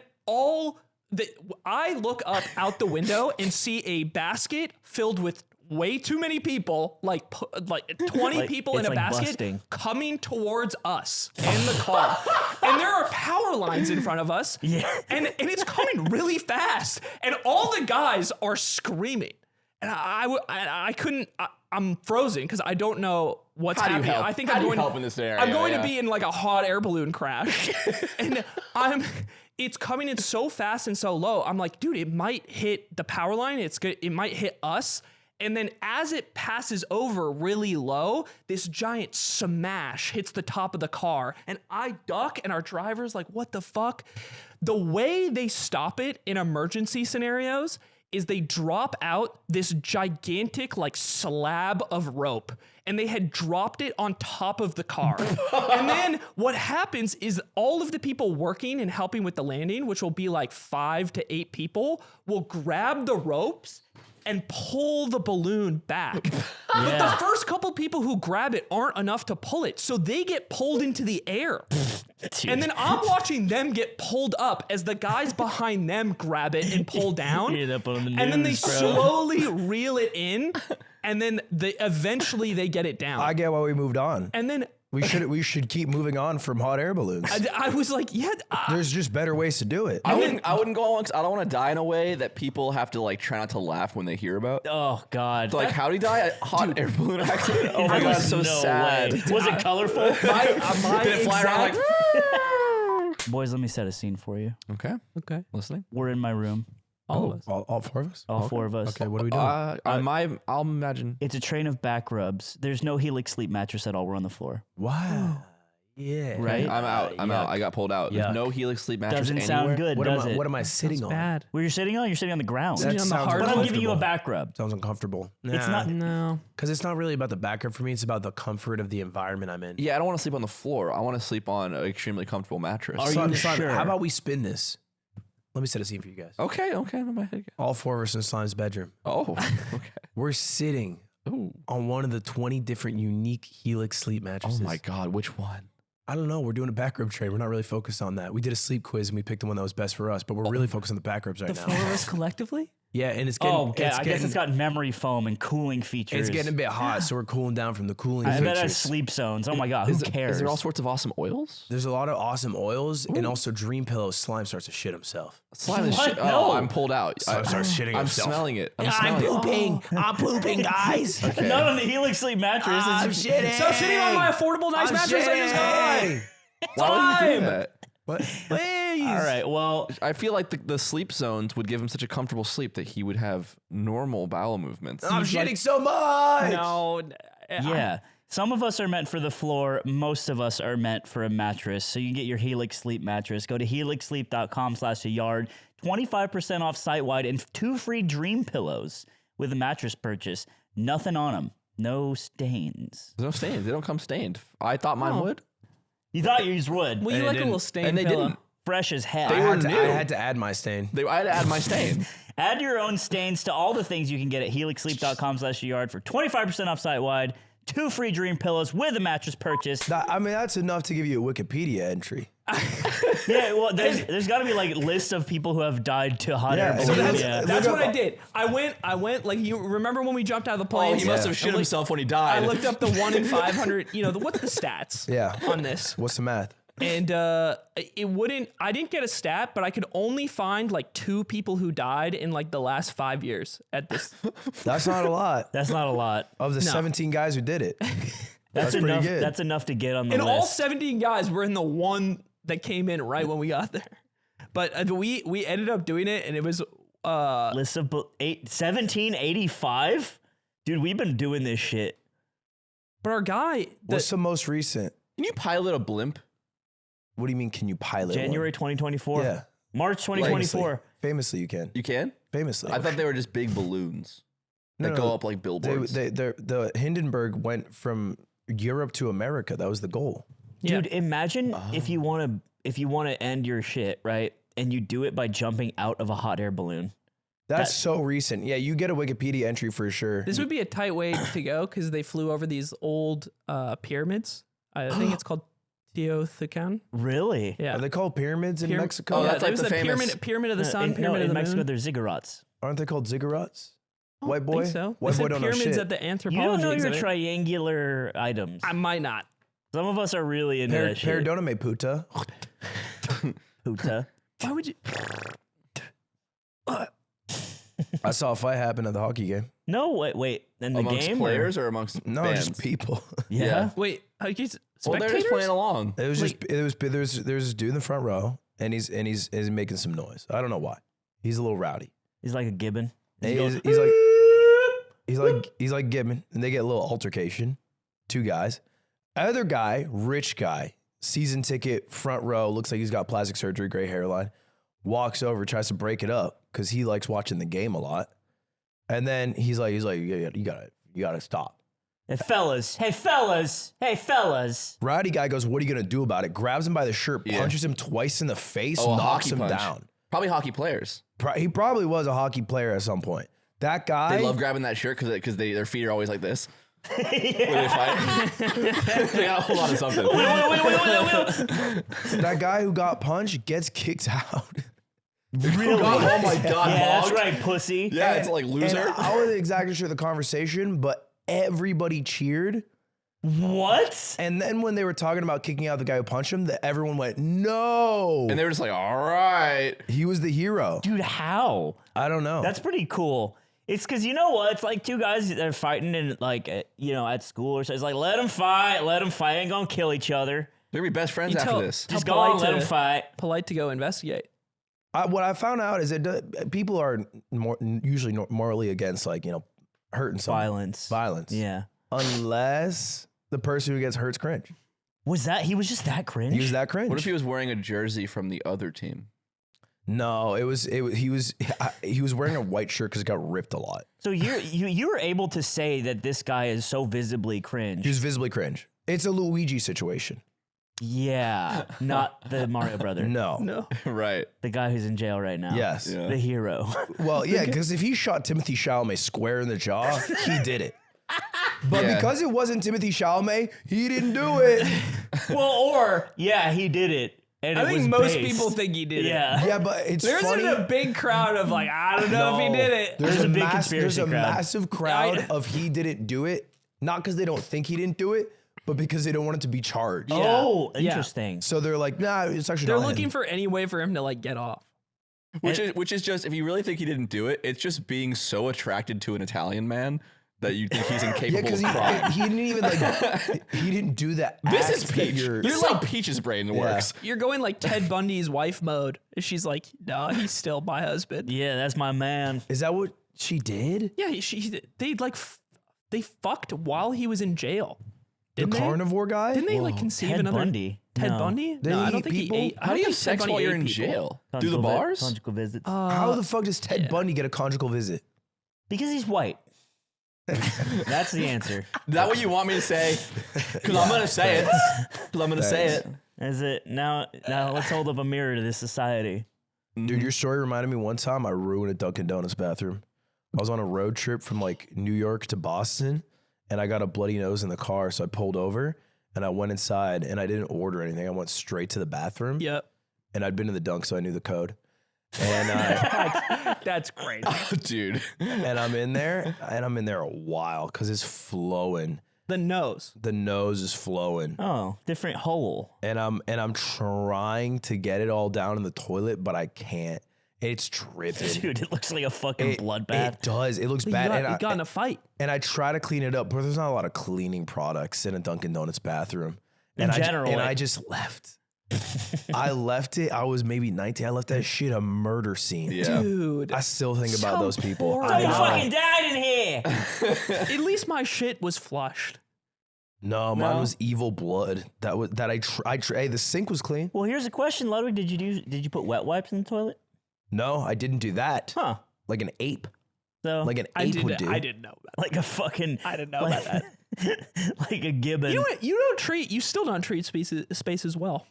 I look up out the window and see a basket filled with way too many people, like 20 people in it's a like basket busting. coming towards us in the car. And there are power lines in front of us. Yeah. And it's coming really fast. And all the guys are screaming. And I couldn't, I'm frozen because I don't know what's How do you happening. help? I think How I'm do you going help in this area? I'm going Yeah. to be in like a hot air balloon crash. And it's coming in so fast and so low. I'm like, dude, it might hit the power line. It might hit us. And then as it passes over really low, this giant smash hits the top of the car. And I duck and our driver's like, what the fuck? The way they stop it in emergency scenarios is they drop out this gigantic like slab of rope, and they had dropped it on top of the car. And then what happens is all of the people working and helping with the landing, which will be like 5 to 8 people, will grab the ropes and pull the balloon back. But the first couple people who grab it aren't enough to pull it, so they get pulled into the air. Dude. And then I'm watching them get pulled up as the guys behind them grab it and pull down. Hear that on the And then they news, bro. slowly reel it in, and then eventually they get it down. I get why we moved on. And then We should keep moving on from hot air balloons. I was like, yeah. There's just better ways to do it. I wouldn't go on because I don't want to die in a way that people have to like try not to laugh when they hear about. Oh God! Like, how'd he die? A hot air balloon accident? Oh my There god, was so no sad. way. Was it colorful? my Did it fly around like? Boys, let me set a scene for you. Okay, okay, listening. We're in my room, all of us. All 4 of us? all 4 of us. Okay, what are we doing? I'll imagine. It's a train of back rubs. There's no Helix sleep mattress at all. We're on the floor. Wow. Yeah. Right? I'm out. I'm out. I got pulled out. There's Yuck. no Helix sleep mattress Doesn't anywhere. sound good, does it? What am I sitting on? Bad. Where you're sitting on? You're sitting on the ground. That on the sounds hard But I'm one? giving you a uncomfortable. back rub. Sounds uncomfortable. It's not. No. Because it's not really about the back rub for me. It's about the comfort of the environment I'm in. Yeah, I don't want to sleep on the floor. I want to sleep on an extremely comfortable mattress. Are Son, you son, sure? How about we spin this? Let me set a scene for you guys. Okay. In my head. All 4 of us in Slime's bedroom. Oh. Okay. We're sitting Ooh. on one of the 20 different unique Helix sleep Oh mattresses. my god, which one? I don't know. We're doing a back rub trade. We're not really focused on that. We did a sleep quiz and we picked the one that was best for us, but we're really focused on the back rubs right The now. 4 of us collectively? Yeah, and it's getting. Oh, okay. I guess it's got memory foam and cooling features. It's getting a bit hot, so we're cooling down from the cooling I bet it features. has sleep zones. Oh my God, who cares? Is there all sorts of awesome oils? There's a lot of awesome oils and also dream pillows. Slime starts to shit himself. Slime is What? shit. No. Oh, I'm pulled out. Slime starts shitting I'm himself. smelling it. I'm smelling it. pooping. I'm pooping, guys. Not on the Helix sleep mattress. I'm It's shitting. Stop shitting on my affordable nice mattress I just got. Why would you do Slime. that? What? Please. all right. Well, I feel like the sleep zones would give him such a comfortable sleep that he would have normal bowel movements. I'm shitting so much. No. yeah. Some of us are meant for the floor. Most of us are meant for a mattress. So you can get your Helix sleep mattress. Go to helixsleep.com/a-yard. 25% off site-wide and 2 free dream pillows with a mattress purchase. Nothing on them. No stains. There's no stains. They don't come stained. I thought mine would. You thought yours would. Well, you And like it a little didn't. stain And they pillow. didn't. Fresh as heck. They were new. I had to add my stain. I had to add my stain. Add your own stains to all the things you can get at helixsleep.com/yard for 25% off site-wide, 2 free dream pillows with a mattress purchase. That's enough to give you a Wikipedia entry. Yeah, well, there's got to be like lists of people who have died to hot air Yeah, balloons. so that's- Yeah. That's Look what up- I did. I went like you remember when we jumped out of the plane? Oh, he must have I shit looked- himself when he I died. looked up the 1 in 500. What's the stats? Yeah. On this, What's the math? and it wouldn't. I didn't get a stat, but I could only find like 2 people who died in like the last 5 years at this. That's not a lot. That's not a lot. Of the 17 guys who did it. That's pretty enough. good. That's enough to get on the And list. all 17 guys were in the one that came in right when we got there. But we ended up doing it, and it was list of 1785. Dude, we've been doing this shit. but our guy What's the most recent? Can you pilot a blimp? What do you mean, can you pilot January one? 2024. Yeah. March 2024. Famously, you can. You can? Famously. I thought they were just big balloons that No, go no, up like billboards. The Hindenburg went from Europe to America. That was the goal. Yeah. Dude, imagine if you want to end your shit, right? And you do it by jumping out of a hot air balloon. That's so recent. Yeah, you get a Wikipedia entry for sure. This would be a tight way to go because they flew over these old pyramids. I think it's called Teotihuacan. Really? Yeah. Are they called pyramids in Mexico? Oh, yeah, that's there like was the the famous- pyramid of the sun, pyramid in of the Mexico, moon. there's ziggurats. Aren't they called ziggurats? White boy? Think so. White They boy said don't know pyramids shit. at the You anthropology don't know your exhibit. triangular items. I might not. Some of us are really into that shit. Paradona me puta. Puta. Why would you? I saw a fight happen at the hockey game. No, wait. In the amongst game? players or amongst No, fans? just people. Yeah. Yeah. Wait, how you Well, they're just playing along. It was just there's this dude in the front row, and he's making some noise. I don't know why. He's a little rowdy. He's like a gibbon. And he's like Gibbon, and they get a little altercation. Two guys. Other guy, rich guy, season ticket, front row, looks like he's got plastic surgery, gray hairline. Walks over, tries to break it up because he likes watching the game a lot. And then he's like, yeah, you gotta stop. Hey, fellas. Rowdy guy goes, what are you gonna do about it? Grabs him by the shirt, Yeah. punches him twice in the face, Oh, a knocks hockey him punch. down. Probably hockey players. He probably was a hockey player at some point. That guy, They love grabbing that shirt because their feet are always like this. When they fight. They got a whole lot of something. that guy who got punched gets kicked out. Really? Oh my god, Yeah, that's Hog. right, pussy. Yeah, it's like And loser. I wasn't exactly sure the conversation, but everybody cheered. What? And then when they were talking about kicking out the guy who punched him, everyone went, no. And they were just like, all right. He was the hero. Dude, how? I don't know. That's pretty cool. It's because you know what? It's like two guys that are fighting in at school or so. It's like, let them fight. Ain't gonna kill each other. They're gonna be best friends You after tell- this. Just How go on, polite let them to- fight. Polite to go investigate. What I found out is that people are usually morally against, hurting someone. Violence. Yeah. Unless the person who gets hurt's cringe. He was just that cringe? He was that cringe. What if he was wearing a jersey from the other team? No, he was wearing a white shirt because it got ripped a lot. So you were able to say that this guy is so visibly cringe. He was visibly cringe. It's a Luigi situation. Yeah. Not the Mario brother. No. Right. The guy who's in jail right now. Yes. Yeah. The hero. Well, yeah, because if he shot Timothy Chalamet square in the jaw, he did it. But Yeah. because it wasn't Timothy Chalamet, he didn't do it. He did it. And I it think was most based. people think he did it. Yeah. Yeah, but it's There funny. isn't a big crowd of like, I don't know if he did it. There's a big there's conspiracy a crowd. massive crowd of he didn't do it, not because they don't think he didn't do it, but because they don't want it to be charged. Oh, Yeah. interesting. So they're like, nah, it's actually They're not looking him. for any way for him to like get off. Which is just, if you really think he didn't do it, it's just being so attracted to an Italian man that you think he's Yeah, incapable because of crime. he didn't even he didn't do that. This is act that Peach. you're- This is how Peach's brain works. You're going like Ted Bundy's wife mode. She's like, no, he's still my husband. Yeah, that's my man. Is that what she did? Yeah, they fucked while he was in jail. Didn't The they? carnivore guy? Didn't they like conceive Ted another Bundy? Ted No. Bundy? Did No, he I don't eat think people? he ate. How do you have Ted sex Bundy while you're ate in people. jail? Do the Conjugal bars? Conjugal visits. How the fuck does Ted Bundy get a conjugal visit? Because he's white. That's the answer. Is that what you want me to say? Because I'm going to say it. Because I'm going to say it. Is it now let's hold up a mirror to this society. Dude, your story reminded me one time I ruined a Dunkin' Donuts bathroom. I was on a road trip from like New York to Boston, and I got a bloody nose in the car, so I pulled over and I went inside and I didn't order anything. I went straight to the bathroom. Yep. And I'd been to the dunk, so I knew the code. And That's crazy. Dude. and I'm in there a while because it's flowing. The nose. The nose is flowing. Oh, different hole. And I'm trying to get it all down in the toilet, but I can't. It's dripping. Dude, it looks like a fucking bloodbath. It does. It looks You bad. got in a fight. And I try to clean it up, but there's not a lot of cleaning products in a Dunkin' Donuts bathroom. In general, I just left. I left it. I was maybe 19. I left that shit a murder scene. Yeah. Dude. I still think about So those people. horrible. I Someone know. fucking died in here. At least my shit was flushed. No, mine was evil blood. Hey, the sink was clean. Well, here's a question, Ludwig. Did you put wet wipes in the toilet? No, I didn't do that. Huh. Like an ape. So Like an ape would do. I didn't know about like a fucking I didn't know about that. like a gibbon. You still don't treat space as well.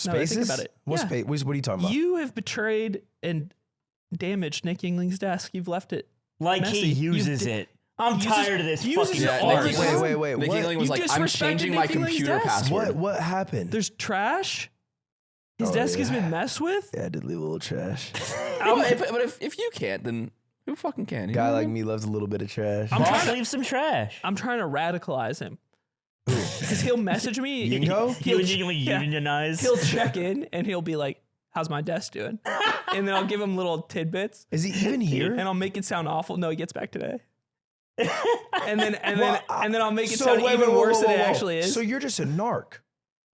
Now that I think Spaces? about it. What Yeah. space? What are you talking about? You have betrayed and damaged Nick Yingling's desk. You've left it like messy. he uses it. I'm tired of this fucking Yeah, farce. Nick Yingling- Wait. Nick What? Yingling was You like, I'm disrespected changing Nick my Yingling's computer desk? password. What happened? There's trash. His Oh, desk has yeah. been messed with. Yeah, I did leave a little trash. But if you can't, then Who fucking can? Guy like me loves a little bit of trash. Boss leave some trash. I'm trying to radicalize him. Because he'll message me. Yingo? He'll unionize. He'll check in and he'll be like, how's my desk doing? And then I'll give him little tidbits. Is he even here? And I'll make it sound awful. No, he gets back today. and then I'll make it sound even worse than it actually is. So you're just a narc.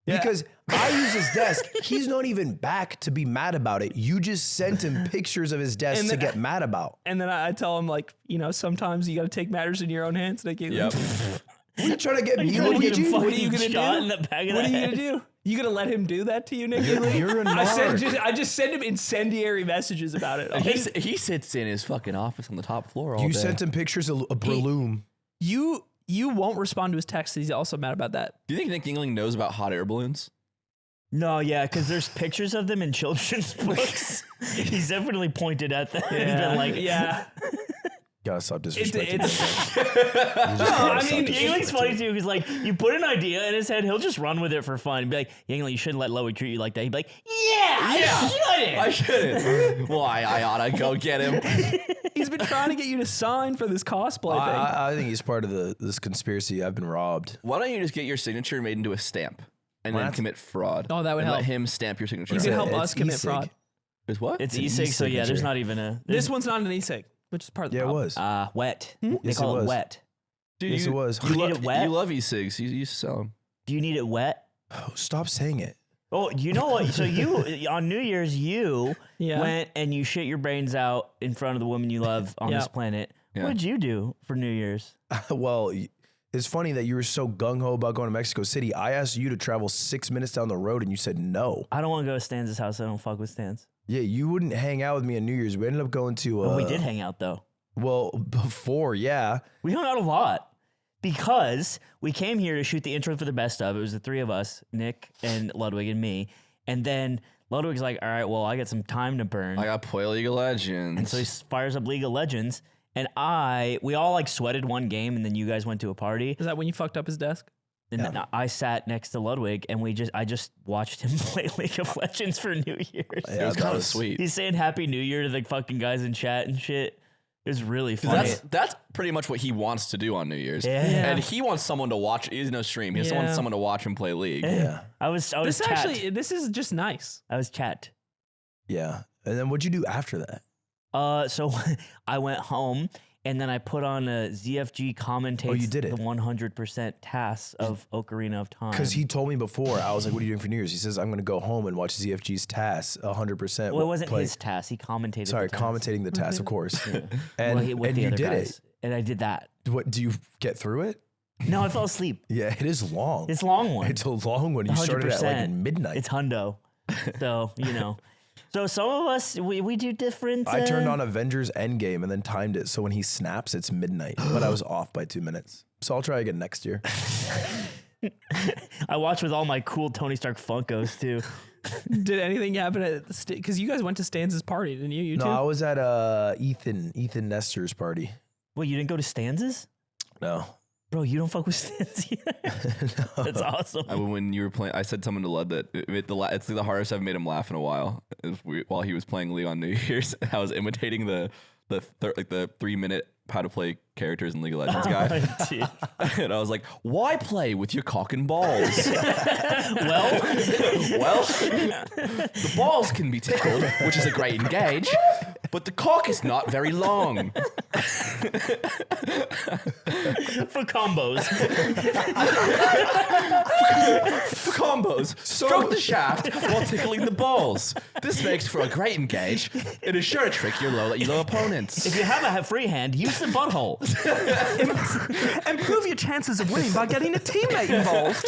Yeah. Because I use his desk. He's not even back to be mad about it. You just sent him pictures of his desk to get mad about. And then I tell him, like, you know, sometimes you got to take matters in your own hands. And I give What are you trying to get me? What are you Fucking gonna do? shot in the back of What the are you head. gonna do? You gonna let him do that to you, Nick? You're a narc. I just send him incendiary messages about it. He sits in his fucking office on the top floor all You day. sent him pictures of a balloon. You won't respond to his text. He's also mad about that. Do you think Nick Yingling knows about hot air balloons? No, yeah, because there's pictures of them in children's books. He's definitely pointed at them and been like, Yeah. Gotta stop disrespecting It's him. I mean, Yingling's funny too, because like you put an idea in his head, he'll just run with it for fun. Be like, Yingling, you shouldn't let Ludwig treat you like that. He'd be like, I shouldn't. Well, I ought to go get him. he's been trying to get you to sign for this cosplay thing. I think he's part of this conspiracy. I've been robbed. Why don't you just get your signature made into a stamp and then commit fraud? Oh, that would and help. Let him stamp your signature. You can help It's us commit e-cig. fraud. Is what? It's an e-cig, so yeah, there's e-signature. not even a This one's not an e-cig, which is part of the Yeah, it problem. was. wet. They Yes, call it it was. wet. Dude, Yes, it was. You need it wet? You love e-cigs. You used to sell them. Do you need it wet? Oh, stop saying it. Oh, you know what? So you on New Year's, you Yeah. went and you shit your brains out in front of the woman you love on this Yeah. planet. Yeah. What did you do for New Year's? Well, it's funny that you were so gung-ho about going to Mexico City. I asked you to travel 6 minutes down the road and you said no. I don't want to go to Stan's house. I don't fuck with Stan's. Yeah, you wouldn't hang out with me on New Year's. We ended up going to... But we did hang out though. Well, before, yeah. We hung out a lot because we came here to shoot the intro for the best of. It was the three of us, Nick and Ludwig and me. And then Ludwig's like, all right, well, I got some time to burn. I got play League of Legends. And so he fires up League of Legends. And we all like sweated one game and then you guys went to a party. Is that when you fucked up his desk? And then I sat next to Ludwig and I just watched him play League of Legends for New Year's. it was kind of sweet. He's saying Happy New Year to the fucking guys in chat and shit. It was really funny. That's pretty much what he wants to do on New Year's. Yeah. And he wants someone to watch. He has no stream. He just wants someone to watch him play League. Yeah. I was This is just nice. I was chat. Yeah. And then what'd you do after that? So I went home and then I put on a ZFG commentates Oh, you did it. the 100% tasks of Ocarina of Time. Because he told me before, I was like, what are you doing for New Year's? He says, I'm going to go home and watch ZFG's TAS 100%. Well, it wasn't his task. He commentated. Sorry, the task. commentating the TAS, of course. And, With and the you other did guys. And I did that. it. What, do you get through it? No, I fell asleep. Yeah, it is long. It's a long one. It's a long one. You started at like 100%. midnight. It's hundo. So, you know. So some of us, we do different. I turned on Avengers Endgame and then timed it. So when he snaps, it's midnight. But I was off by 2 minutes. So I'll try again next year. I watch with all my cool Tony Stark Funkos too. Did anything happen at the because you guys went to Stan's party, didn't you? You No, two? I was at Ethan Nestor's party. Well, you didn't go to Stan's? No. Bro, you don't fuck with Stan's either. That's awesome. When you were playing, I said something to Lud that it's the hardest I've made him laugh in a while. While he was playing League on New Year's, I was imitating the 3-minute how to play characters in League of Legends guy, Dude. and I was like, "Why play with your cock and balls?" Well, The balls can be tickled, which is a great engage, but the cock is not very long. for combos. For combos, stroke the shaft while tickling the balls. This makes for a great engage. It is sure to trick your low opponents. If you have a free hand, use the butthole. Improve your chances of winning by getting a teammate involved.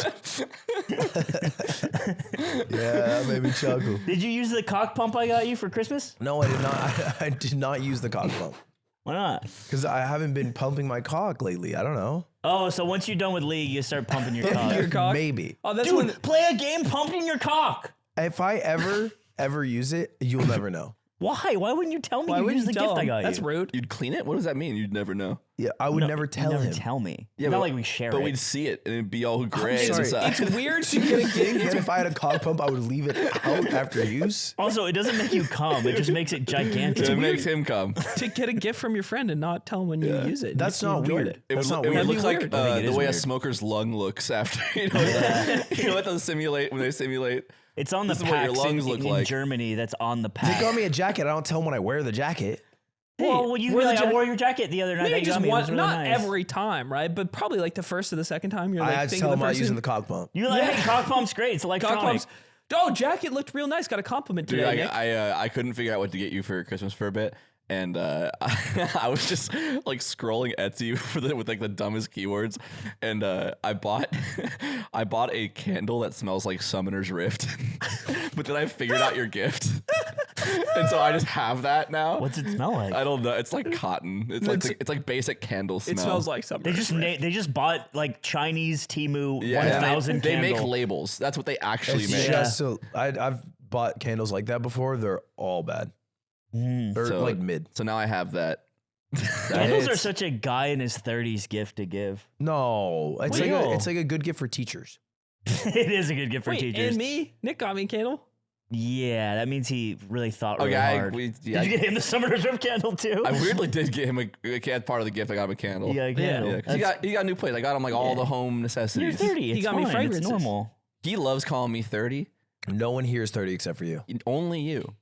Yeah, that made me chuckle. Did you use the cock pump I got you for Christmas? No, I did not. I did not use the cock pump. Why not? Because I haven't been pumping my cock lately. I don't know. Oh, so once you're done with League, you start pumping your cock. Your cock? Maybe. Oh, that's Dude, when play a game pumping your cock. If I ever use it, you'll never know. Why? Why wouldn't you tell me Why you would used you the tell gift I him? got That's you? rude. You'd clean it? What does that mean? You'd never know. Yeah, I would never tell never him. tell me. Yeah, It's not but- like we share But it. we'd see it and it'd be all gray. sorry. inside. It's weird to You get a get a gift. gift. If I had a cock pump, I would leave it out after use. Also, it doesn't make you come. It just makes it gigantic. It makes him come. to get a gift from your friend and not tell him when you use it. That's You not enjoyed weird. it. It That's would, not it would weird. look That'd like be weird. I think it the is way a weird. smoker's lung looks after, what they'll simulate when they simulate. It's on the This is what your packs lungs in, look in like. Germany. That's on the They pack. got me a jacket. I don't tell them when I wear the jacket. Well, you wear the like, I jacket- wore your jacket the other night. that Maybe you just got me. It one, was really not nice. every time, right? But probably like the first or the second time you're I like had to thinking tell the them I'm person. using the cock pump. You're like, hey, cock pump's great. It's Cock electronic. pumps. Oh, jacket looked real nice. Got a compliment Dude, today. Nick. I couldn't figure out what to get you for Christmas for a bit, and I was just like scrolling Etsy with like the dumbest keywords, and I bought a candle that smells like Summoner's Rift, but then I figured out your gift, and so I just have that now. What's it smell like? I don't know. It's like cotton. It's like basic candle smell. It smells like something. They just bought like Chinese Temu yeah. 1,000 They make candle. labels. That's what they actually It's make. just so I've bought candles like that before. They're all bad. They're So- like mid. So now I have that. Candles are It's- such a guy in his 30s gift to give. No, it's like Real. it's like a good gift for teachers. It is a good gift for Wait, teachers. and me, Nick got me a candle. Yeah, that means he really thought really Okay, hard. yeah, Did you get him the Summoner's Rift candle too? I weirdly did get him a part of the gift. I got him a candle. Yeah, candle. Yeah, 'cause he got a new place. I got him like all the home You're necessities. 30. It's got me fine. fragrances. It's normal. He loves calling me 30. No one here is 30 except for you. Only you.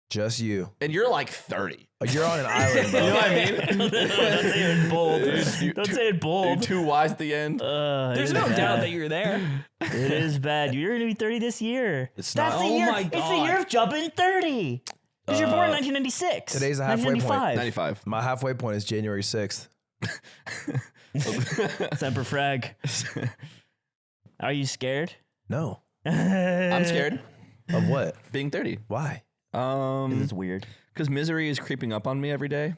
Just you. And you're like 30. You're on an island, bro. You know what I mean? Don't say it bold. Don't say it You're bold. too wise at the end. There's no doubt that you're there. It is bad. You're going to be 30 this year. It's That's not. the Oh year. my It's the God. year of jumping 30. Because you're born in 1996. Today's the halfway point. 1995. 95. My halfway point is January 6th. Semper Frag. Are you scared? No. I'm scared. Of what? Being 30. Why? It's weird. Because misery is creeping up on me every day.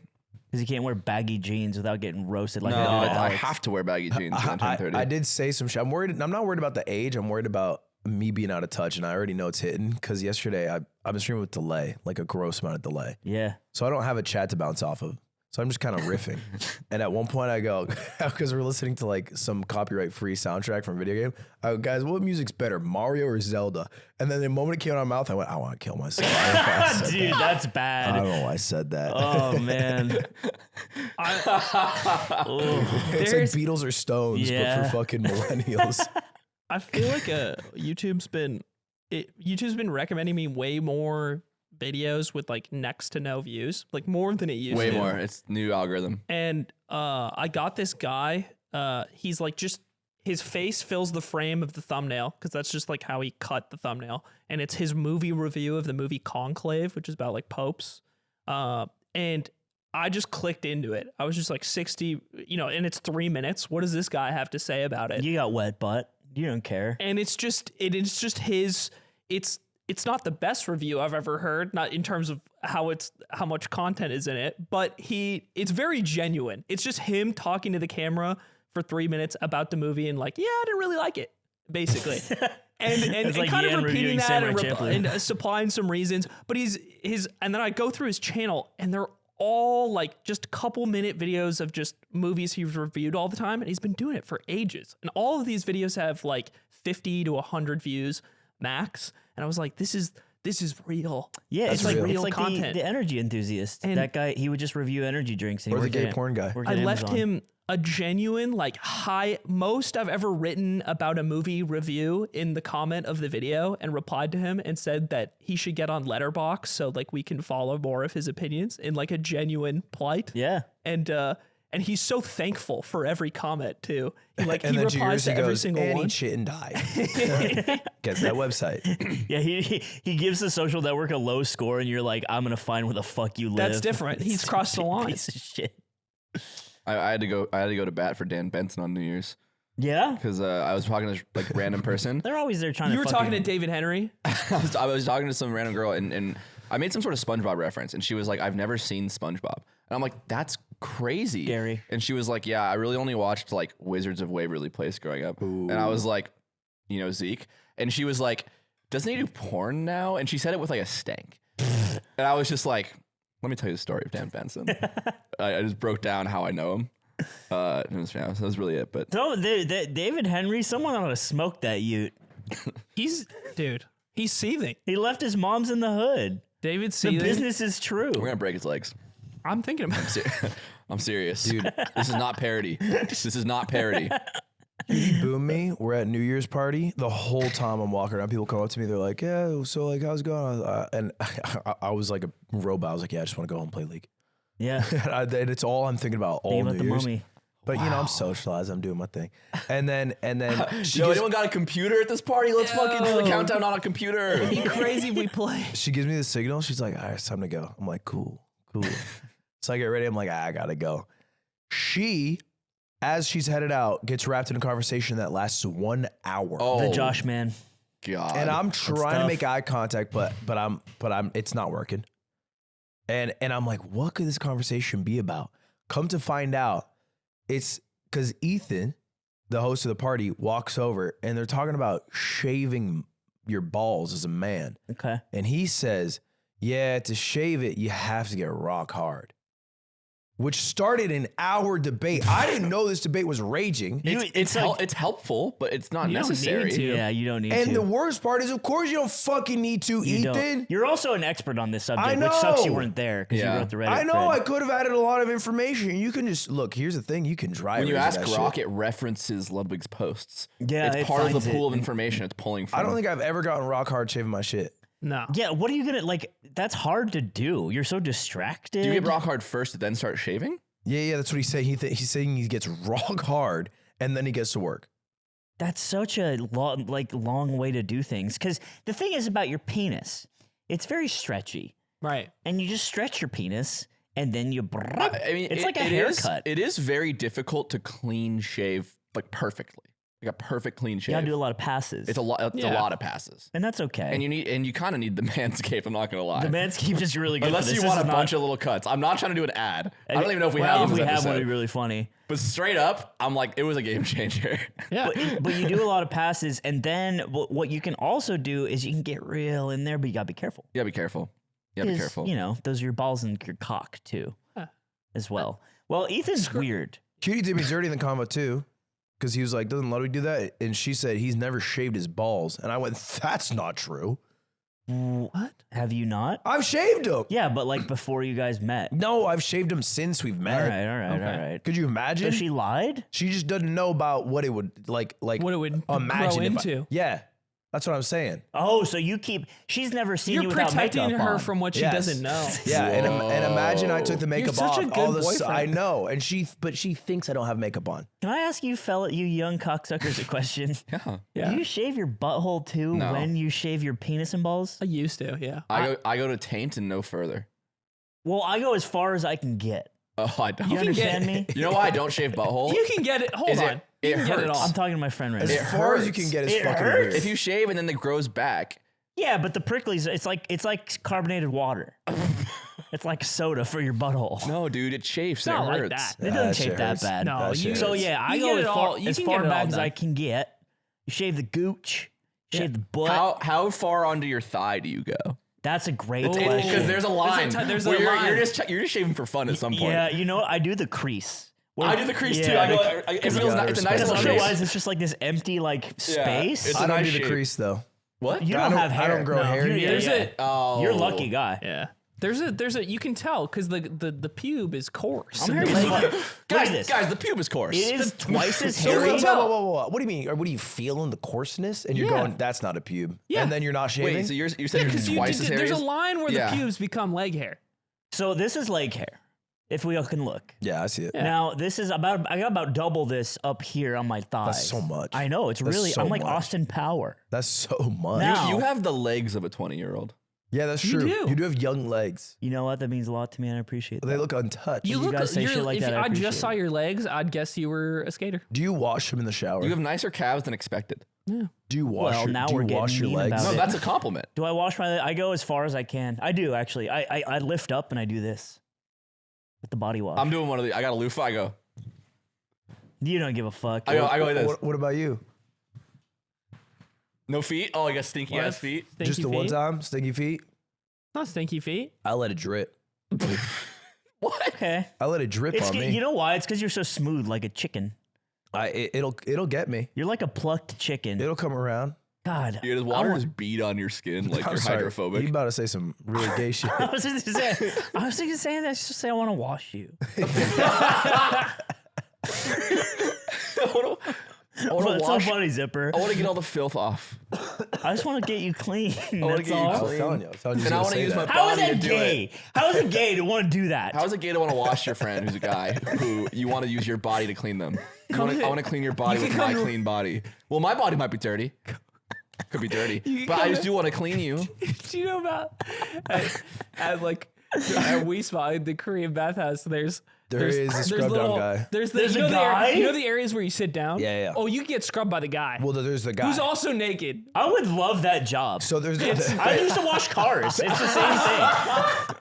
Because you can't wear baggy jeans without getting roasted like No, I do. I have to wear baggy jeans when I turn 30. I did say some shit. I'm not worried about the age. I'm worried about me being out of touch, and I already know it's hitting because yesterday I've been streaming with delay, like a gross amount of delay. Yeah. So I don't have a chat to bounce off of. So I'm just kind of riffing. And at one point I go, because we're listening to like some copyright free soundtrack from a video game. I go, guys, what music's better, Mario or Zelda? And then the moment it came out of my mouth, I went, I want to kill myself. I don't know why I said Dude, that. that's I bad. don't know why I said that. Oh, man. It's like Beatles or Stones, Yeah. but for fucking millennials. I feel like YouTube's been recommending me way more videos with like next to no views, like more than it used Way to. more. It's new algorithm. And I got this guy. He's like just his face fills the frame of the thumbnail because that's just like how he cut the thumbnail. And it's his movie review of the movie Conclave, which is about like popes. And I just clicked into it. I was just like 60, and it's 3 minutes. What does this guy have to say about it? You got wet butt. You don't care. And it's just his. It's not the best review I've ever heard, not in terms of how much content is in it, but it's very genuine. It's just him talking to the camera for 3 minutes about the movie and like, yeah, I didn't really like it, basically. And like kind of Ian repeating reviewing that Samurai Champloo. and supplying some reasons. But and then I go through his channel and they're all like just a couple minute videos of just movies he's reviewed all the time. And he's been doing it for ages. And all of these videos have like 50 to 100 views max. And I was like, this is real. Yeah, That's it's like, real it's like content. the energy enthusiast. And- that guy, he would just review energy drinks. And he Or the worked gay at- porn guy. worked I at left Amazon. him a genuine, like most I've ever written about a movie review in the comment of the video and replied to him and said that he should get on Letterboxd so like we can follow more of his opinions in like a genuine plight. Yeah. And he's so thankful for every comment too. He And he then replies to he every goes, single and one. eat shit and die. Gets that website. Yeah, he gives the social network a low score, and you're like, I'm gonna find where the fuck you live. That's different. He's crossed the line. Piece of shit. I had to go to bat for Dan Benson on New Year's Yeah, because I was talking to this like random person. they're always there trying You to. were talking to David Henry. I was talking to some random girl and I made some sort of SpongeBob reference and she was like, I've never seen SpongeBob. And I'm like, that's crazy. Scary. And she was like, yeah, I really only watched like Wizards of Waverly Place growing up. And I was like, Zeke. And she was like, doesn't he do porn now? And she said it with like a stank. And I was just like, let me tell you the story of Dan Benson. I just broke down how I know him. It was, yeah, that was really it. But So David Henry, someone ought to smoke that Ute. He's seething. He left his mom's in the hood. David's The seething. business is true. we're gonna break his legs. I'm thinking about it. I'm serious, dude. This is not parody. This is not parody. He boomed me. We're at New Year's party. The whole time I'm walking around, people come up to me. They're like, "Yeah, so like, how's it going?" And I was like a robot. I was like, "Yeah, I just want to go home and play League." Yeah. And it's all I'm thinking about all Think New about the Year's. mummy. But you know, I'm socialized. I'm doing my thing. And then she Yo, gives, anyone got a computer at this party? Let's fucking do the countdown on a computer. It'd be crazy if we play. she gives me the signal. She's like, "All right, it's time to go." I'm like, "Cool." So I get ready. I'm like, I gotta go. She, as she's headed out, gets wrapped in a conversation that lasts 1 hour. Oh, The Josh man. God. And I'm trying to tough. make eye contact, but I'm it's not working. And I'm like, what could this conversation be about? Come to find out, it's because Ethan, the host of the party, walks over and they're talking about shaving your balls as a man. Okay. And he says, yeah, to shave it, you have to get rock hard. Which started an hour debate. I didn't know this debate was raging. It's helpful, but it's not You don't necessary. need to. Yeah, you don't need And to. the worst part is, of course, you don't fucking need to, You Ethan. don't. You're also an expert on this subject, I which sucks you know. weren't there because Yeah. you wrote the Reddit I know thread. I could have added a lot of information. You can just look. Here's the thing: you can drive. When you into ask that Rock, shit. it references Ludwig's posts. Yeah, it's it part of finds the pool it. of information it's pulling from. I don't think I've ever gotten rock hard shaving my shit. No. Yeah, what are you gonna like? That's hard to do. You're so distracted. Do you get rock hard first, and then start shaving? Yeah, that's what he's saying. He's saying he gets rock hard and then he gets to work. That's such a long way to do things. Because the thing is about your penis, it's very stretchy, Right. and you just stretch your penis, and then you. I mean, it's like a haircut. It is very difficult to clean shave like perfectly, like a perfect clean You shave. gotta do a lot of passes. It's a lot. It's Yeah. a lot of passes, and that's okay. and you kind of need the manscape. I'm not gonna lie. the Manscaped is really good. Unless for this. you want This a is bunch not, of little cuts. I'm not trying to do an ad. I don't even know if we well, have if one. we have one, it'd be really funny. But straight up, I'm like, it was a game changer. Yeah. But you do a lot of passes, and then what you can also do is you can get real in there, but you gotta be careful. Yeah, be careful. Yeah, be 'Cause, careful. You know, those are your balls and your cock too, as well. Well, Ethan's weird. Cutie did me dirty in the combo too, because he was like, "Doesn't Ludwig do that?" And she said he's never shaved his balls, and I went, "That's not true. What? Have you not? I've shaved them. Yeah, but like before you guys met. No, I've shaved them since we've All met. right. Could you So imagine? she lied? She just doesn't know about what it would like What it would imagine grow if into. yeah, that's what I'm saying. Oh, so she's never seen You're you without protecting makeup her on. from what she Yes. doesn't know. Yeah, and imagine I took the makeup such off. a good all this, boyfriend. I know, and she thinks I don't have makeup on. Can I ask you you young cocksuckers a question? Yeah. Yeah. Do you shave your butthole too No. when you shave your penis and balls? I used to, yeah. I go to taint and no further. Well, I go as far as I can get. Oh, I don't. You can get- understand me? You know why I don't shave butthole? You can get it. Hold Is it- on. You it can get it hurts. all. I'm talking to my friend right As now. It far as you hurts. can get is It fucking hurts. weird. If you shave and then it grows back, Yeah, but the pricklies, it's like carbonated water. It's like soda for your butthole. no, dude, it chafes. Not it like hurts. that. It That doesn't shit shape that hurts. bad. No, That shit you. So hurts. yeah, I You go get as it far, all- you as can far get it all back as done. I can get. You shave the gooch, shave the butt. How far onto your thigh do you go? That's a great It's- question. Because there's a line. there's where a you're, line. You're just shaving for fun at some point. Yeah, you know what? I do the crease. I do the crease too. Yeah, I go. the- It feels gotta it's a respect nice Because little that. shape. otherwise, it's just like this empty space. It's I a don't nice do the shape. crease though. What? You I don't have hair. I don't grow No, hair. you- yet. There's yeah. a Oh, You're a lucky guy. yeah. There's a you can tell because the pube is coarse. I'm And hearing the leg- Look at this. Guys, the pube is coarse. It is twice as So hairy. whoa. What do you mean? Or what are you feeling the coarseness? And you're Yeah. going, that's not a pube. Yeah. And then you're not shaving. Wait, so you said because you're twice as hairy? there's a as- line where Yeah. the pubes become leg hair. So this is leg hair, if we all can look. yeah, I see it. Now this is I got about double this up here on my thighs. That's so much. I know it's That's really. so I'm like much. Austin Power. That's so much. Now- You have the legs of a 20-year-old. Yeah, that's You true. do. You do have young legs. You know what? That means a lot to me, and I appreciate They that. look untouched. You look. guys say you're- shit like if that, I I appreciate just saw it. your legs, I'd guess you were a skater. Do you wash them in the shower? You have nicer calves than expected. do you wash Well, your, now do we're you getting wash your mean legs? about No, it. that's a compliment. Do I wash my? I go as far as I can. I do actually. I lift up and I do this with the body wash. I'm doing one of the. I got a loofah. I go. You don't give a fuck. I go like this. What about you? No feet. Oh, I got stinky ass feet. Stinky Just the one feet. time? Stinky feet? Not stinky feet. I let it drip. What? Okay. I let it drip on me. You know why? It's because you're so smooth, like a chicken. It'll get me. You're like a plucked chicken. It'll come around. God. Yeah, does water just beat on your skin like I'm you're sorry. hydrophobic? You about to say some really gay shit? I was just saying that just to say I want to wash you. It's so funny, Zipper. I want to get all the filth off. I just want to get you clean. wanna That's get you all. I was telling you. And I want to use my How is body to that do gay? it. How is it gay to want to do that? How is it gay to want to wash your friend who's a guy who you want to use your body to clean them? I want to clean your body with my clean body. Well, my body might be dirty. Could be dirty. But I just do want to clean you. Do you know about at Wee Spot, the Korean bathhouse? There's a scrub down guy. There's a guy? You know the areas where you sit down? Yeah. Oh, you get scrubbed by the guy. Well, there's the guy who's also naked. I would love that job. So there's I used to wash cars. It's the same thing.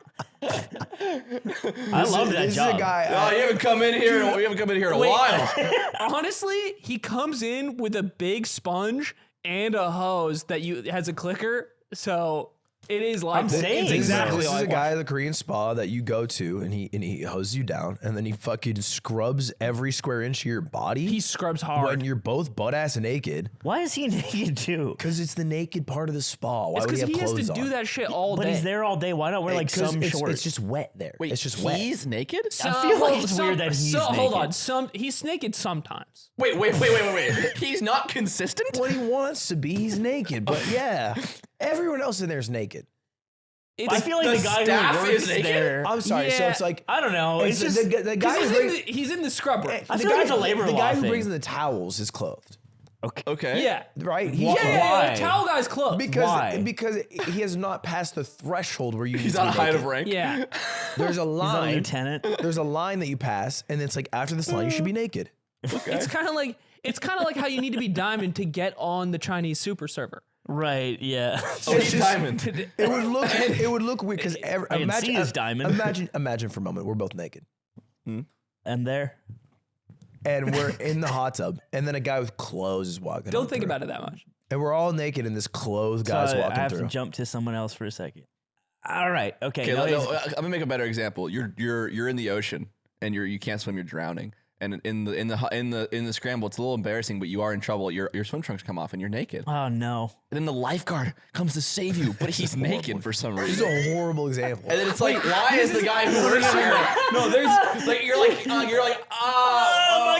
I love that this job. is a guy. Oh, you haven't come in here. You haven't come in here in a while. Honestly, he comes in with a big sponge and a hose that has a clicker. So it is like I'm saying. it's exactly This is like a guy at the Korean spa that you go to, and he hoses you down, and then he fucking scrubs every square inch of your body. he scrubs hard. when you're both butt ass naked, Why is he naked too? because it's the naked part of the spa. Why it's would because he have he has clothes to do on? that shit all But day. he's there all day. Why not wear like 'Cause some it's, shorts? It's just wet there. Wait, it's just wet. he's naked? I feel like it's weird that he's Hold naked. on. He's naked sometimes. Wait. He's not consistent? What he wants to be, he's naked. But yeah, everyone else in there is naked. I feel like the guy staff who is works naked? there. I'm sorry. So Yeah. it's like I don't know. It's just the guy He's who brings, he's in the scrub room. I the feel guy, like it's a labor the law guy who thing. brings in the towels is clothed, Okay. Yeah. right? Why? Towel guy's clothes. Because Why? he has not passed the threshold where you He's need to on a be height naked. of rank. Yeah. There's a He's a line. lieutenant. There's a line that you pass, and it's like after this line you should be naked. It's kind of like how you need to be diamond to get on the Chinese super server. Right, yeah. Oh, he's diamond. It would look weird because I can see his diamond. Imagine for a moment we're both naked And there. and we're in the hot tub, and then a guy with clothes is walking. Don't think about it that much. And we're all naked, and this clothed guy's So I walking have through. to jump to someone else for a second. All right. Okay. Okay, no, I'm gonna make a better example. You're in the ocean and you can't swim. You're drowning. And in the scramble, it's a little embarrassing, but you are in trouble. Your swim trunks come off and you're naked. oh no. And then the lifeguard comes to save you, but he's naked for some This is reason. a horrible example. And then it's like, why is the guy who works here? No, there's Like you're like,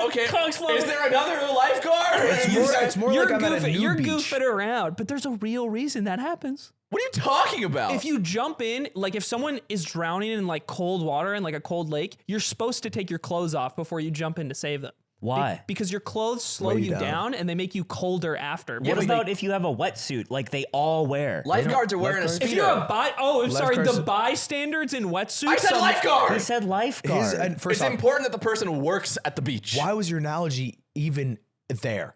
okay. cock's floating. Is there another lifeguard? It's more like I'm at a new you're beach. goofing around, but there's a real reason that happens. What are you talking about? If you jump in, like if someone is drowning in like cold water in like a cold lake, you're supposed to take your clothes off before you jump in to save them. Why? Because your clothes slow Weigh you you down. down and they make you colder after. What about if you have a wetsuit like they all wear? lifeguards are wearing a lifeguards- if you're a speedo. I'm sorry, Lifeguards- the bystanders in wetsuits. I said He lifeguard. said lifeguard. and first It's off, important that the person works at the beach. why was your analogy even there?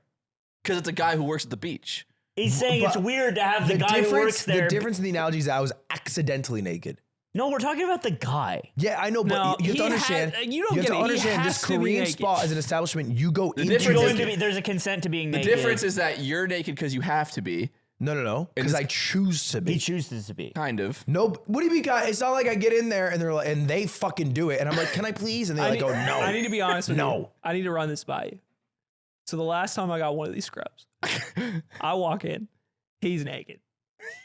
Because it's a guy who works at the beach. He's saying it's But weird to have the guy who works there. The difference in the analogy is I was accidentally naked. No, we're talking about the guy. Yeah, I know, but No, you have to he understand. had- you don't have get to it. He understand has this to be Korean naked. spa as an establishment. You go into difference You're is- going to be, there's a consent to being The naked. difference is that you're naked because you have to be, no, because I choose to be. he chooses to be. kind of. No, what do you mean, guys? It's not like I get in there and they're like, and they fucking do it, and I'm like, can I please? And they're like, oh no. I need to be honest with you. No. I need to run this by you. So the last time I got one of these scrubs, I walk in, he's naked.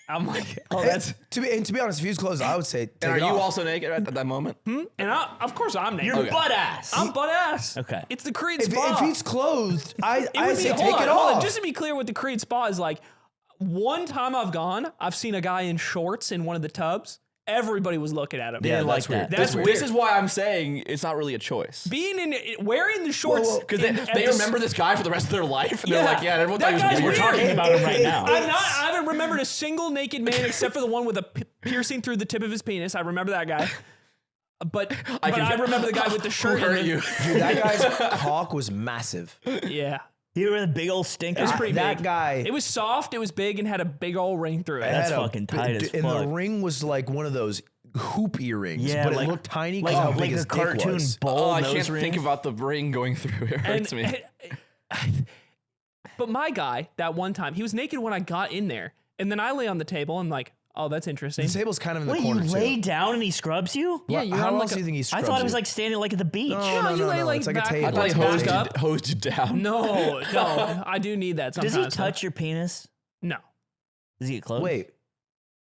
I'm like, oh, that's. to be honest, if he was closed, I would say. Take And are it you off. also naked at that moment? And of course I'm naked. You're Okay. butt ass. I'm butt ass. Okay. It's the Korean If spa. he's clothed, I It would say be- take it hold on. off. Just to be clear, what the Korean spa is like, one time I've gone, I've seen a guy in shorts in one of the tubs. Everybody was looking at him. Yeah, that's like weird. that. That's This is why I'm saying it's not really a choice. Wearing the shorts Because at they the- remember this guy for the rest of their life, and they're like, yeah, everyone thought That he was guy's weird. We're talking about him right now. I haven't remembered a single naked man except for the one with a piercing through the tip of his penis. I remember that guy. But I remember the guy with the shirt. Who hurt and the- you? Dude, that guy's cock was massive. Yeah. You were the big old stinker. It's pretty That big. guy. It was soft, it was big, and had a big old ring through it. That's had a fucking tight as and fuck. the ring was like one of those hoop earrings, Yeah, but like- it looked tiny like- because how like big a his dick cartoon was. bull Oh, I nose can't ring. think about the ring going through. It hurts me. But my guy, that one time, he was naked when I got in there. And then I lay on the table and like, oh, that's interesting. The table's kind of in the Wait, corner you too. lay down and he scrubs you? Yeah, you're How on else like do you think he I scrubs thought it was you? like standing like at the beach. No, you lay like It's like a back- table. I thought he It's like a hosed, table. hosed you down. No, I do need that Does sometimes. he touch your penis? No, Does he get close? Wait,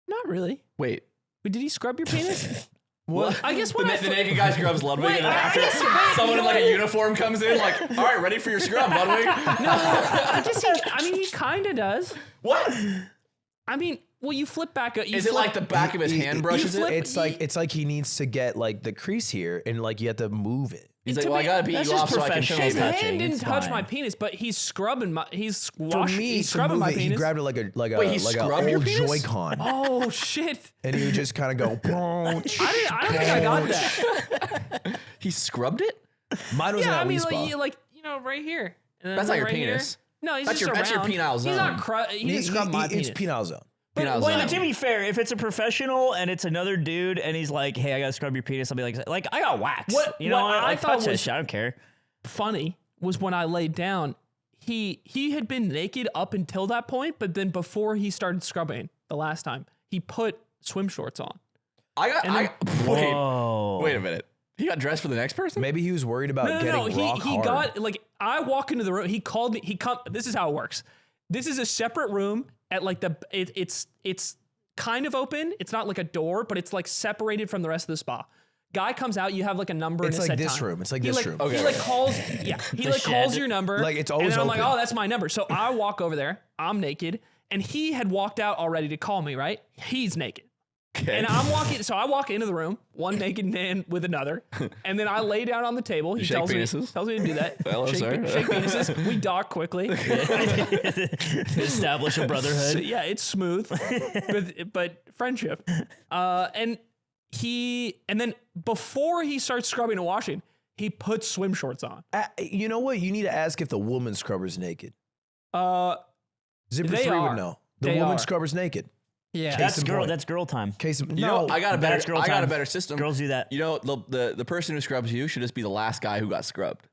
not really. Wait. Wait, did he scrub your penis? what? I guess when The, I the naked guy scrubs Ludwig, Wait, and then I after guess- wait, someone you in know like what? a uniform comes in, like, all right, ready for your scrub, Ludwig? I mean, he kind of does. What? I mean, well, you flip back. Is it like the back of his hand brushes flip- it? It's like he needs to get like the crease here, and like you have to move it. He's to like, well, I be- gotta beat that's you just off so I can professional shave His it. touching, hand didn't it's touch fine. my penis, but he's scrubbing my. He's For wash, me he's to scrubbing move my it, he penis. grabbed it like a Wait, he like a scrubbed your old penis? Joy-Con, Oh shit! and he would just kind of go. I don't think I got that. He scrubbed it? Mine was Yeah, I in mean, that Wii like you know, right here. And then That's not your right here. penis. No, he's That's just your- that's your around. penile He's zone. not. He didn't scrub my penis. It's penile zone. Penile Well, zone. to be fair, if it's a professional and it's another dude and he's like, "Hey, I gotta scrub your penis," I'll be like I got wax. What- you know, what I like, thought touch that was- shit. I don't care. Funny was when I laid down. He had been naked up until that point, but then before he started scrubbing the last time, he put swim shorts on. Wait a minute. He got dressed for the next person? Maybe he was worried about No, getting rock he hard. got like I walk into the room. He called me. This is how it works. This is a separate room at like it's kind of open. It's not like a door, but it's like separated from the rest of the spa. Guy comes out. You have like a number. It's and a like set this time. room. It's like He this like, room. He like calls. Yeah. He like calls your number. Like, it's always And then I'm like, open. oh, that's my number. So I walk over there. I'm naked, and he had walked out already to call me. Right? He's naked. Okay. And I'm walking, so I walk into the room, one naked man with another, and then I lay down on the table. He shake tells penises? me to do that. Hello, shake, sir. shake penises. We dock quickly. Establish a brotherhood. So, yeah, it's smooth, but friendship. And then before he starts scrubbing and washing, he puts swim shorts on. You know what? You need to ask if the woman scrubber's naked. Zipper They 3 are. would know. The They woman are. scrubber's naked. Yeah, Case in point. That's girl time. Case of, You know, I got a That's better girl I got a time. better system. Girls do that. You know, the person who scrubs you should just be the last guy who got scrubbed.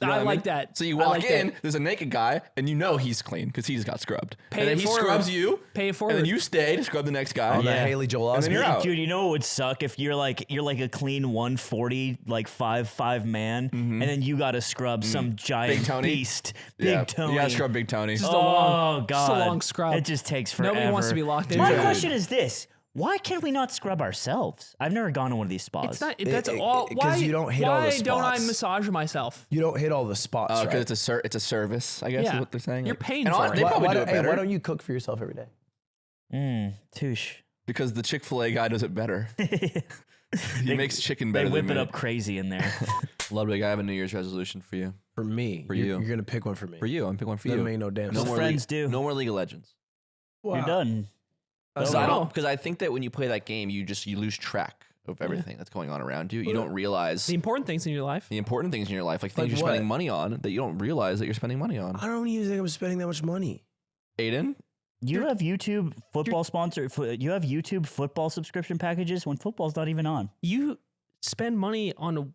You know I what like mean? that. So you I walk like in, that. there's a naked guy, and you know he's clean because he just got scrubbed. Pay and then it he forward. scrubs you, Pay it and forward. then you stay to scrub the next guy. on Yeah. that Haley Joel And then Osment. you're out. Dude, you know what would suck if you're like a clean 140 like 5'5" man, and then you got to scrub some giant Big Tony? beast, Yeah. Big Tony. You gotta scrub Big Tony. Just a long, Oh god, just a long scrub. It just takes forever. Nobody wants to be locked in. My Dude. question is this: why can't we not scrub ourselves? I've never gone to one of these spas. It's not. That's all. 'cause Why you don't hit all the Why don't I spots. massage myself? You don't hit all the spots, Oh, right? because it's a service, I guess Yeah. is what they're saying. You're Like- paying and for honestly, it. They probably why do don't, it better why don't you cook for yourself every day? Touche. because the Chick-fil-A guy does it better. He makes chicken better They whip than it me. up crazy in there. Ludwig, I have a New Year's resolution for you. For me. For you're, you. You're going to pick one for me. For you, I'm picking one for Doesn't you. make no damn No sense. more friends League, do. No more League of Legends. You're done. That's Because I think that when you play that game, you lose track of everything that's going on around you. You don't realize The important things in your life. the important things in your life, like things Like you're spending what? money on that you don't realize that you're spending money on. I don't even think I'm spending that much money. Aiden, You have YouTube football sponsor. You have YouTube football subscription packages when football's not even on. You spend money on a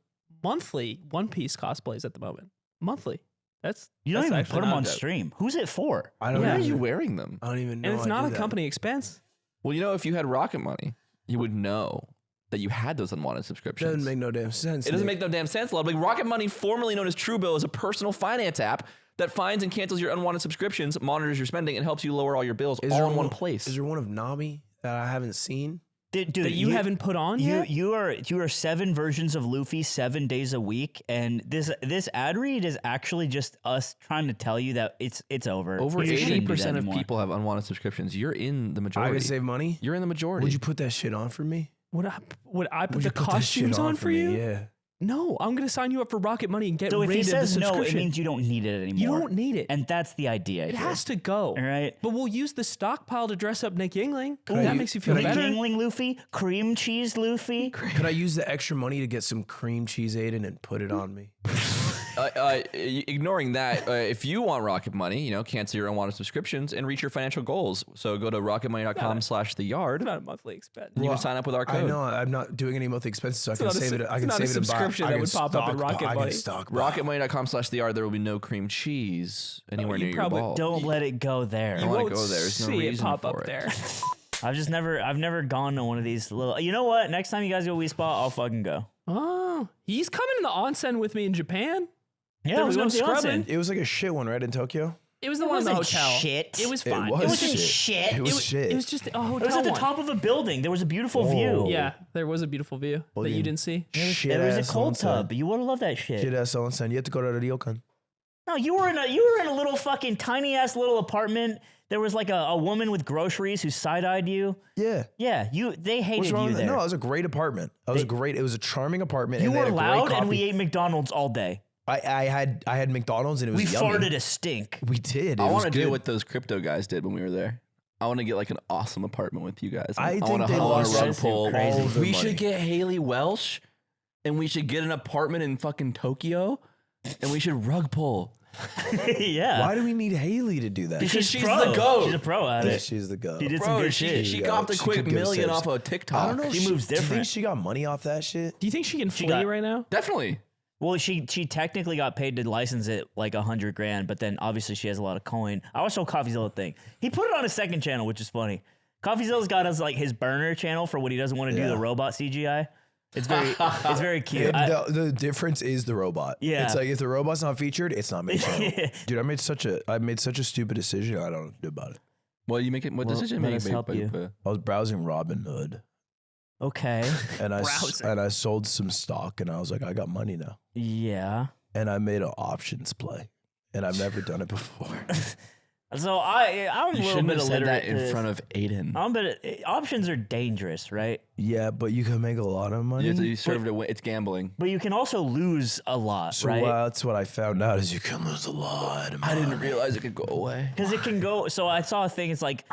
monthly One Piece cosplays at the moment. Monthly. That's You don't that's even actually put them not on dope. stream. Who's it for? I don't why Yeah. are even, you wearing them? I don't even know. And it's I not do a that. company expense. Well, you know, if you had Rocket Money, you would know that you had those unwanted subscriptions. Doesn't make no damn sense. It doesn't Nick. make no damn sense, Ludwig. Rocket Money, formerly known as Truebill, is a personal finance app that finds and cancels your unwanted subscriptions, monitors your spending, and helps you lower all your bills Is all there in one place. Is there one of Nami that I haven't seen? Dude, That you haven't put on yet? You are 7 versions of Luffy 7 days a week, and this ad read is actually just us trying to tell you that it's over. Over You shouldn't do that 80% of anymore. people have unwanted subscriptions. You're in the I majority. can save money. You're in the majority. Would you put that shit on for me? Would I put Would the you put that shit costumes on for me? you? Yeah. No, I'm going to sign you up for Rocket Money and get So if rid he of the says no, it subscription. means you don't need it anymore. You don't need it. and that's the idea. It has to go. All right. But we'll use the stockpile to dress up Nick Yingling. I That u- makes you feel could I better. Yingling Luffy, cream cheese Luffy. Could I use the extra money to get some cream cheese, Aiden, and put it on me? Ignoring that, if you want Rocket Money, cancel your unwanted subscriptions and reach your financial goals. So go to rocketmoney.com/theyard. Not a monthly expense. You can sign up with our code. I know I'm not doing any monthly expenses, so I can not a save su- it. I it's can not a save it and buy. subscription I that can would pop up in stock- Rocket I Money. can stock. Rocketmoney.com/theyard. There will be no cream cheese anywhere you near your probably ball. Don't let it go there. I want to won't go there. There's no see it reason pop for up it. there. I've never gone to one of these little. You know what? Next time you guys go Wii Spa, I'll fucking go. Oh, he's coming to the onsen with me in Japan. Yeah, There was we no went to the scrubbing. onsen. It was like a shit one, right, in Tokyo? It was the one in the wasn't hotel. shit. It was fine. It was wasn't shit. shit. It was shit. It was just a hotel It was at the one. top of a building. There was a beautiful view. Yeah, there was a beautiful view that you didn't see. Shit There was ass a cold onsen. tub. You would have loved that shit. Shit ass onsen. You have to go to the ryokan. No, you were in a little fucking tiny ass little apartment. There was like a woman with groceries who side-eyed you. Yeah. Yeah, they hated What's wrong you with that? there. No, it was a great apartment. It was great. It was a charming apartment. You and they were had a great loud, and coffee. we ate McDonald's all day. I had McDonald's and it was We yummy. farted a stink. We did. I want to do what those crypto guys did when we were there. I want to get like an awesome apartment with you guys. I think want they to lost rug that pull. crazy. all their We money. should get Haley Welch, and we should get an apartment in fucking Tokyo, and we should rug pull. Yeah. Why do we need Haley to do that? Because she's pro. the GOAT. She's a pro at Yeah, it. she's the go. She did some Bro, good she shit. she Yeah, got the she quick could give us million tips. off of TikTok. I don't know. She moves Do you think different. she got money off that shit? Do you think she can flee got- right now? Definitely. Well, she technically got paid to license it like $100,000, but then obviously she has a lot of coin. I always show CoffeeZilla thing. He put it on his second channel, which is funny. CoffeeZilla's got us like his burner channel for when he doesn't want to do Yeah. the robot CGI. It's very cute. The difference is the robot. Yeah. It's like if the robot's not featured, it's not my channel. Dude, I made such a stupid decision. I don't know what to do about it. Well, you make it. What Well, decision let make? us help you. I was browsing Robinhood Okay. and Browsing. I sold some stock and I was like, I got money now. Yeah. And I made an options play. And I've never done it before. So I'm a You little shouldn't bit have said illiterate. that in front of Aiden. Options are dangerous, right? Yeah, but you can make a lot of money. You have to serve to win. It's gambling. But you can also lose a lot, So right? that's what I found out is you can lose a lot of money. I didn't realize it could go away. Because it can go. So I saw a thing. It's like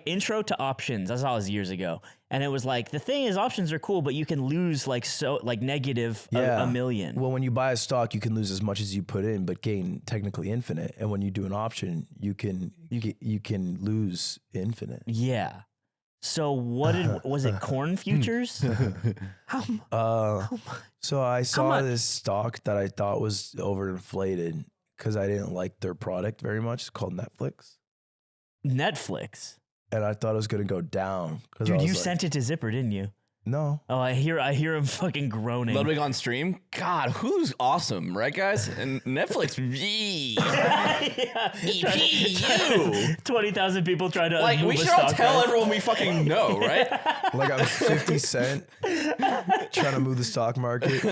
intro to options. I saw this years ago, and it was like the thing is options are cool, but you can lose like negative a million. Well, when you buy a stock, you can lose as much as you put in, but gain technically infinite. And when you do an option, you can lose infinite. Yeah. So what was it? Corn futures? So I saw much? this stock that I thought was overinflated because I didn't like their product very much. It's called Netflix, Netflix. and I thought it was gonna go down. Dude, you sent it to Zipper, didn't you? no. Oh, I hear him fucking groaning. Ludwig on stream. God, who's awesome, right, guys? And Netflix. Yee. Yeah. you. 20,000 people trying to Like move we a should all stock tell price. everyone we fucking know, right? Like I'm 50 Cent trying to move the stock market,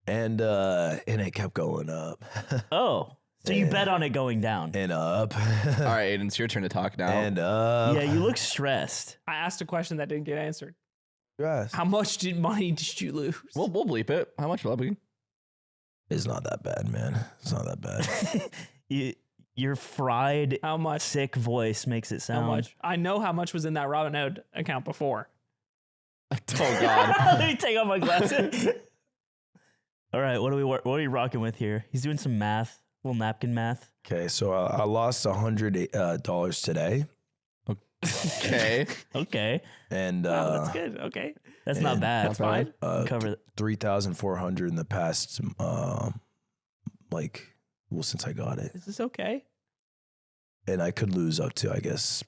and it kept going up Oh, so you bet on it going down? and up All right, Aiden, it's your turn to talk now. and up. Yeah, you look stressed. I asked a question that didn't get answered. Yes. How much money did you lose? we'll bleep it. How much, Ludwig? It's not that bad, man. It's not that bad. Your fried, How much? sick voice makes it How sound. much? I know how much was in that Robinhood account before. Oh God. Let me take off my glasses. All right, what are you rocking with here? He's doing some math, little napkin math. Okay, so I lost $100 today, Okay. Okay, and Wow, that's good. Okay. that's not and bad. That's fine. Cover. 3,400 in the past, since I got it, Is this okay? and I could lose up to, I guess,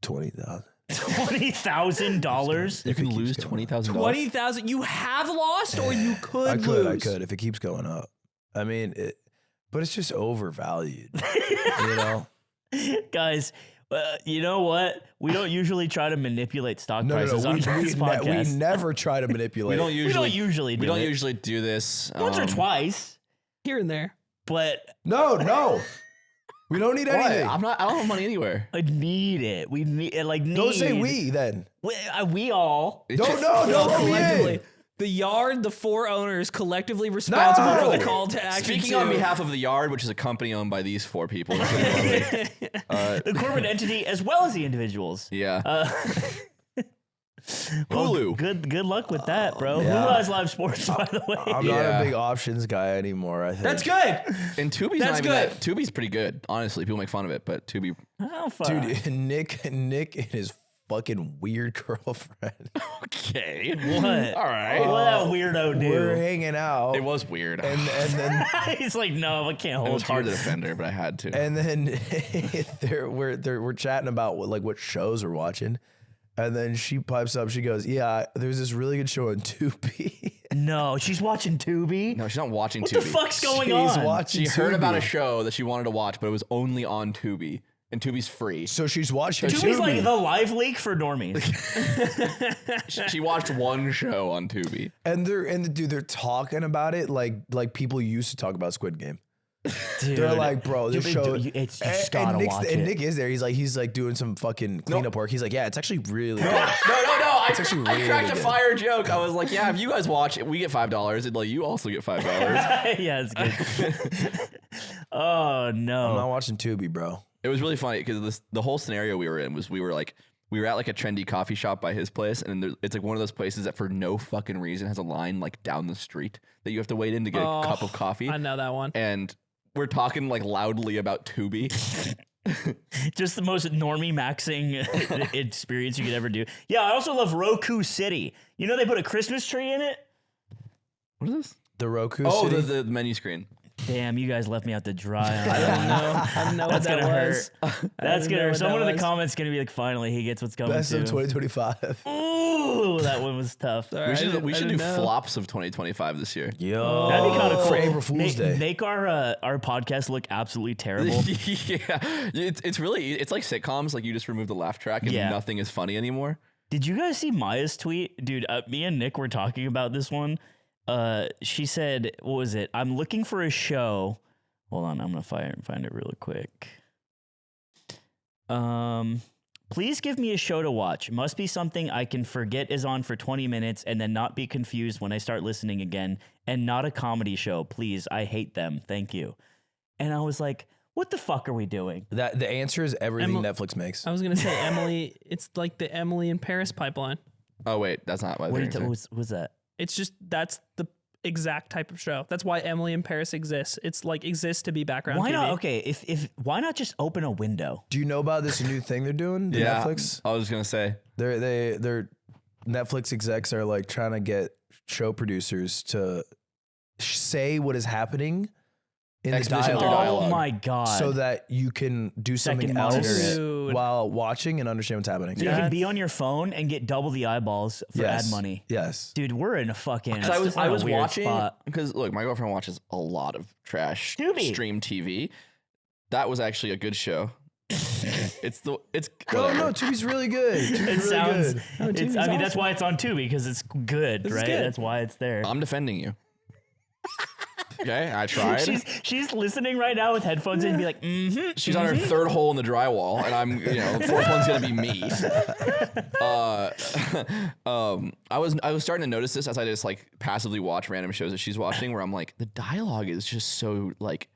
20,000. $20,000. You If it can keeps lose going. $20,000. 20,000. You have lost, or you could I lose. could if it keeps going up. I mean, but it's just overvalued, you know. Guys, you know what? We don't usually try to manipulate stock prices on We this podcast. never try to manipulate. We don't We usually. don't usually do We don't it. usually do this. Once or twice, Here and there. but No. We don't need What? anything. I don't have money anywhere. I need it. We need it. Like Don't say need- we then. We all. Don't put me Collectively. in. The yard, the four owners, collectively responsible for the call to action. Speaking on behalf of the Yard, which is a company owned by these four people. The corporate entity as well as the individuals. Yeah. Well, Hulu. Good luck with that, bro. Yeah. Hulu has live sports, by the way. I'm not Yeah. a big options guy anymore. I think That's good. And Tubi's That's not even good. that. Tubi's pretty good. Honestly, people make fun of it, but Tubi. How far? dude. Nick and his fucking weird girlfriend. Okay. What? All right. What that weirdo do? We're hanging out. It was weird. and then He's like, no, I can't It hold was hard you. to defend her, but I had to. and then we're chatting about what shows we're watching. And then she pipes up. She goes, "Yeah, there's this really good show on Tubi." No, she's watching Tubi. No, she's not watching What Tubi. the fuck's going She's on? watching. She heard about Tubi. a show that she wanted to watch, but it was only on Tubi, and Tubi's free. So she's watching Tubi's Tubi. like the live leak for normies. She watched one show on Tubi. and they're talking about it like people used to talk about Squid Game. Dude, They're like, bro, this Dude, show. you just gotta watch and it. Nick is there. He's like doing some fucking cleanup work. He's like, yeah, it's actually really good. No. I actually cracked really a good. fire joke. I was like, yeah, if you guys watch it, we get $5, and like you also get $5. Yeah, it's good. Oh I'm no. not watching Tubi, bro. It was really funny because the whole scenario we were in was we were at like a trendy coffee shop by his place, and it's like one of those places that for no fucking reason has a line like down the street that you have to wait in to get a cup of coffee. I know that one. And we're talking like loudly about Tubi. Just the most normie maxing experience you could ever do. Yeah, I also love Roku City. You know they put a Christmas tree in it? What is this? The Roku Oh, City. the menu screen. Damn, you guys left me out to dry on I that. don't know. I don't know what That's that gonna was. hurt. That's don't gonna know hurt. what Someone that in the was. comments gonna be like, finally, he gets what's coming Best to of him. 2025. Ooh, that one was tough. Sorry, We should do know. flops of 2025 this year. Yo, That'd be kind of cool. for April Fool's Day. Make our podcast look absolutely terrible. Yeah, it's really it's like sitcoms. Like you just remove the laugh track and Yeah. nothing is funny anymore. Did you guys see Maya's tweet? Dude, me and Nick were talking about this one. She said, what was it? I'm looking for a show. Hold on, I'm going to find it really quick. Please give me a show to watch. Must be something I can forget is on for 20 minutes and then not be confused when I start listening again. And not a comedy show. Please, I hate them. Thank you. And I was like, what the fuck are we doing? That the answer is everything Emil- Netflix makes. I was gonna say Emily. It's like the Emily in Paris pipeline. Oh wait, that's not what What they're was that? It's just that's the exact type of show. That's why Emily in Paris exists. It's like exists to be background Why TV. not? Okay, if why not just open a window? Do you know about this new thing they're doing? The Yeah, Netflix. I was gonna say. They're Netflix execs are like trying to get show producers to say what is happening in the Exposition through dialogue, dialogue. Oh my god! so that you can do something Second else monitor it. Dude. while watching and understand what's happening. so you can be That's- on your phone and get double the eyeballs for Yes. ad money. Yes. Dude, we're in a fucking. I was we're in a weird watching spot. because look, my girlfriend watches a lot of trash Tubi. stream TV. That was actually a good show. it's No, whatever. no, Tubi's really good. Tubi's It really sounds. good. It's, I mean, that's why it's on Tubi because it's good, right? good. That's why it's there. I'm defending you. Okay, I tried. She's listening right now with headphones in and be like, mm-hmm. She's on her third hole in the drywall, and I'm, fourth one's gonna be me. I was starting to notice this as I just like passively watch random shows that she's watching, where I'm like, the dialogue is just so like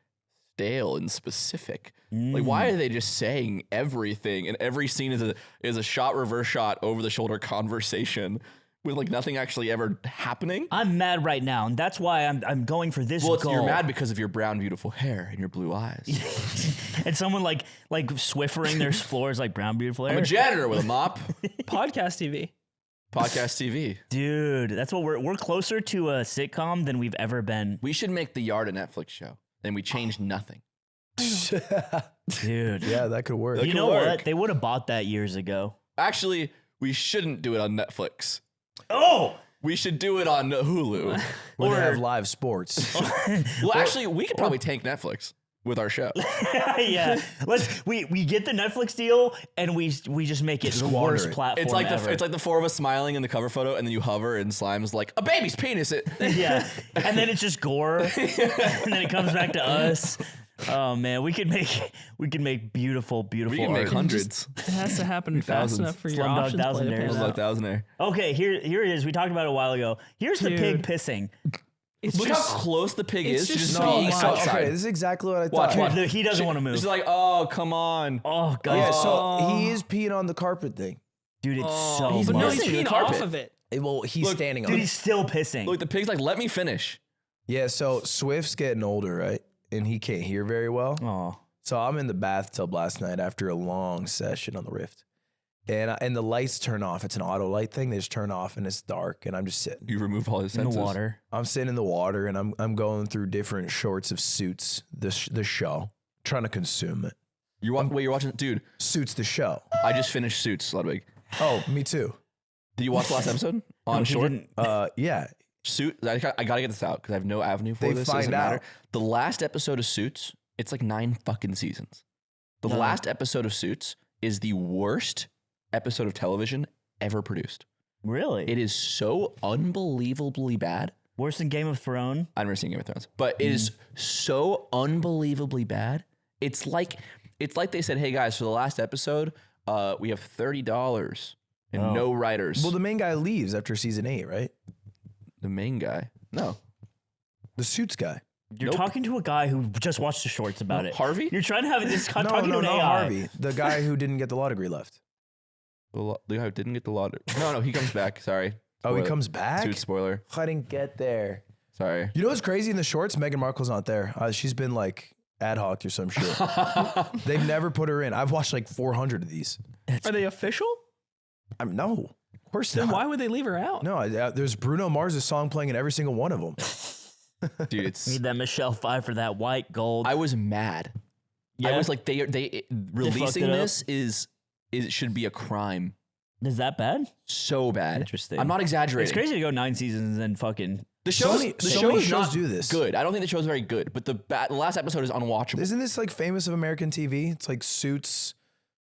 stale and specific. Like, why are they just saying everything? And every scene is a shot reverse shot over the shoulder conversation with like nothing actually ever happening. I'm mad right now, and that's why I'm going for this Well, goal. you're mad because of your brown, beautiful hair and your blue eyes. And someone like Swiffering their floors like brown beautiful hair. I'm a janitor with a mop. Podcast TV. Podcast TV. Dude, that's what we're closer to a sitcom than we've ever been. We should make The Yard a Netflix show. Then we change nothing. Dude. Yeah, that could work. You could know work. what? They would have bought that years ago. Actually, we shouldn't do it on Netflix. Oh! We should do it on Hulu. When they or- have live sports. Well, actually, we could probably tank Netflix with our show. Yeah. We get the Netflix deal and we just make it the Squander worst it. platform It's like ever. the four of us smiling in the cover photo, and then you hover, and Slime's like a baby's penis. Yeah. And then it's just gore. And then it comes back to us. Oh man, we could make beautiful We can make art. hundreds. It has to happen fast Thousands. enough for your Slumdog options play to Thousandaires. pan Those out. like thousandaire. Okay, here it is. We talked about it a while ago. Here's the pig Dude. pissing. It's Look just how close the pig it's is to just just so being much. outside. Okay, this is exactly what I Watch, thought. watch. Dude, he doesn't want to move. She's like, oh, come on. Oh god. Yeah, so Oh. he is peeing on the carpet thing. Dude, it's Oh, so but no, much. he's Pissing in the peeing off carpet. of it. Well, he's Look, standing on Dude, it. he's still pissing. Look, the pig's like, let me finish. Yeah, so Swift's getting older, right? And he can't hear very well. Oh. So I'm in the bathtub last night after a long session on the Rift. and the lights turn off. It's an auto light thing. They just turn off and it's dark and I'm just sitting. You remove all his In senses. the water. I'm sitting in the water and I'm going through different shorts of Suits, the show, trying to consume it. You're watching, dude. Suits, the show. I just finished Suits, Ludwig. Oh, me too. Did you watch the last episode on Short? Yeah. Suit. I gotta get this out because I have no avenue for They this. find Doesn't matter. out. The last episode of Suits, it's like 9 fucking seasons. The last episode of Suits is the worst episode of television ever produced. Really? It is so unbelievably bad. Worse than Game of Thrones? I've never seen Game of Thrones, but it is so unbelievably bad. It's like they said, "Hey guys, for the last episode, we have $30 and no writers." Well, the main guy leaves after season 8, right? The main guy, no, The Suits guy. You're talking to a guy who just watched the shorts about it. Harvey. You're trying to have this No, talking to an not AI. Harvey. The guy who didn't get the law degree left. The guy who didn't get the law. No, he comes back. Sorry. Oh, he Spoiler. comes back? Suits spoiler. I didn't get there. Sorry. You know what's crazy in the shorts? Meghan Markle's not there. She's been like ad hoc or some shit. They've never put her in. I've watched like 400 of these. Are they official? No, of course Then not. why would they leave her out? No, there's Bruno Mars' song playing in every single one of them. Dude, it's. Need that Michelle Pfeiffer, that white gold. I was mad. Yeah? I was like, they releasing it up? this it should be a crime. Is that bad? So bad. Interesting. I'm not exaggerating. It's crazy to go 9 seasons and then fucking. The So show many is shows not do this. good. I don't think the show is very good, but the last episode is unwatchable. Isn't this like famous of American TV? It's like Suits,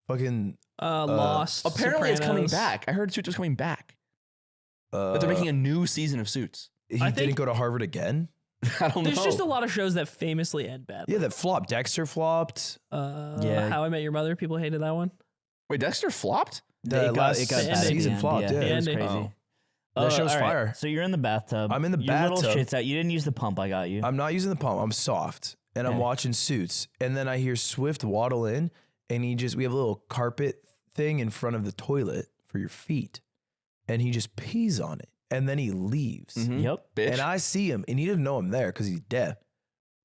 fucking. Lost. Apparently, it's coming Sopranos. back. I heard Suits was coming back. But they're making a new season of Suits. He I didn't think- go to Harvard again. I don't There's know. just a lot of shows that famously end badly. Yeah, that flopped. Dexter flopped. Yeah. How I Met Your Mother. People hated that one. Wait, Dexter flopped? The last bad at the season end, flopped. Yeah, it was ending. crazy. Oh. That show's all right, fire. So you're in the bathtub. I'm in the Your little bathtub. shit's out. You didn't use the pump. I got you. I'm not using the pump. I'm soft, and I'm Okay. watching Suits, and then I hear Swift waddle in, and we have a little carpet thing in front of the toilet for your feet, and he just pees on it, and then he leaves, Yep. Bitch. and I see him, and he didn't know I'm there because he's deaf,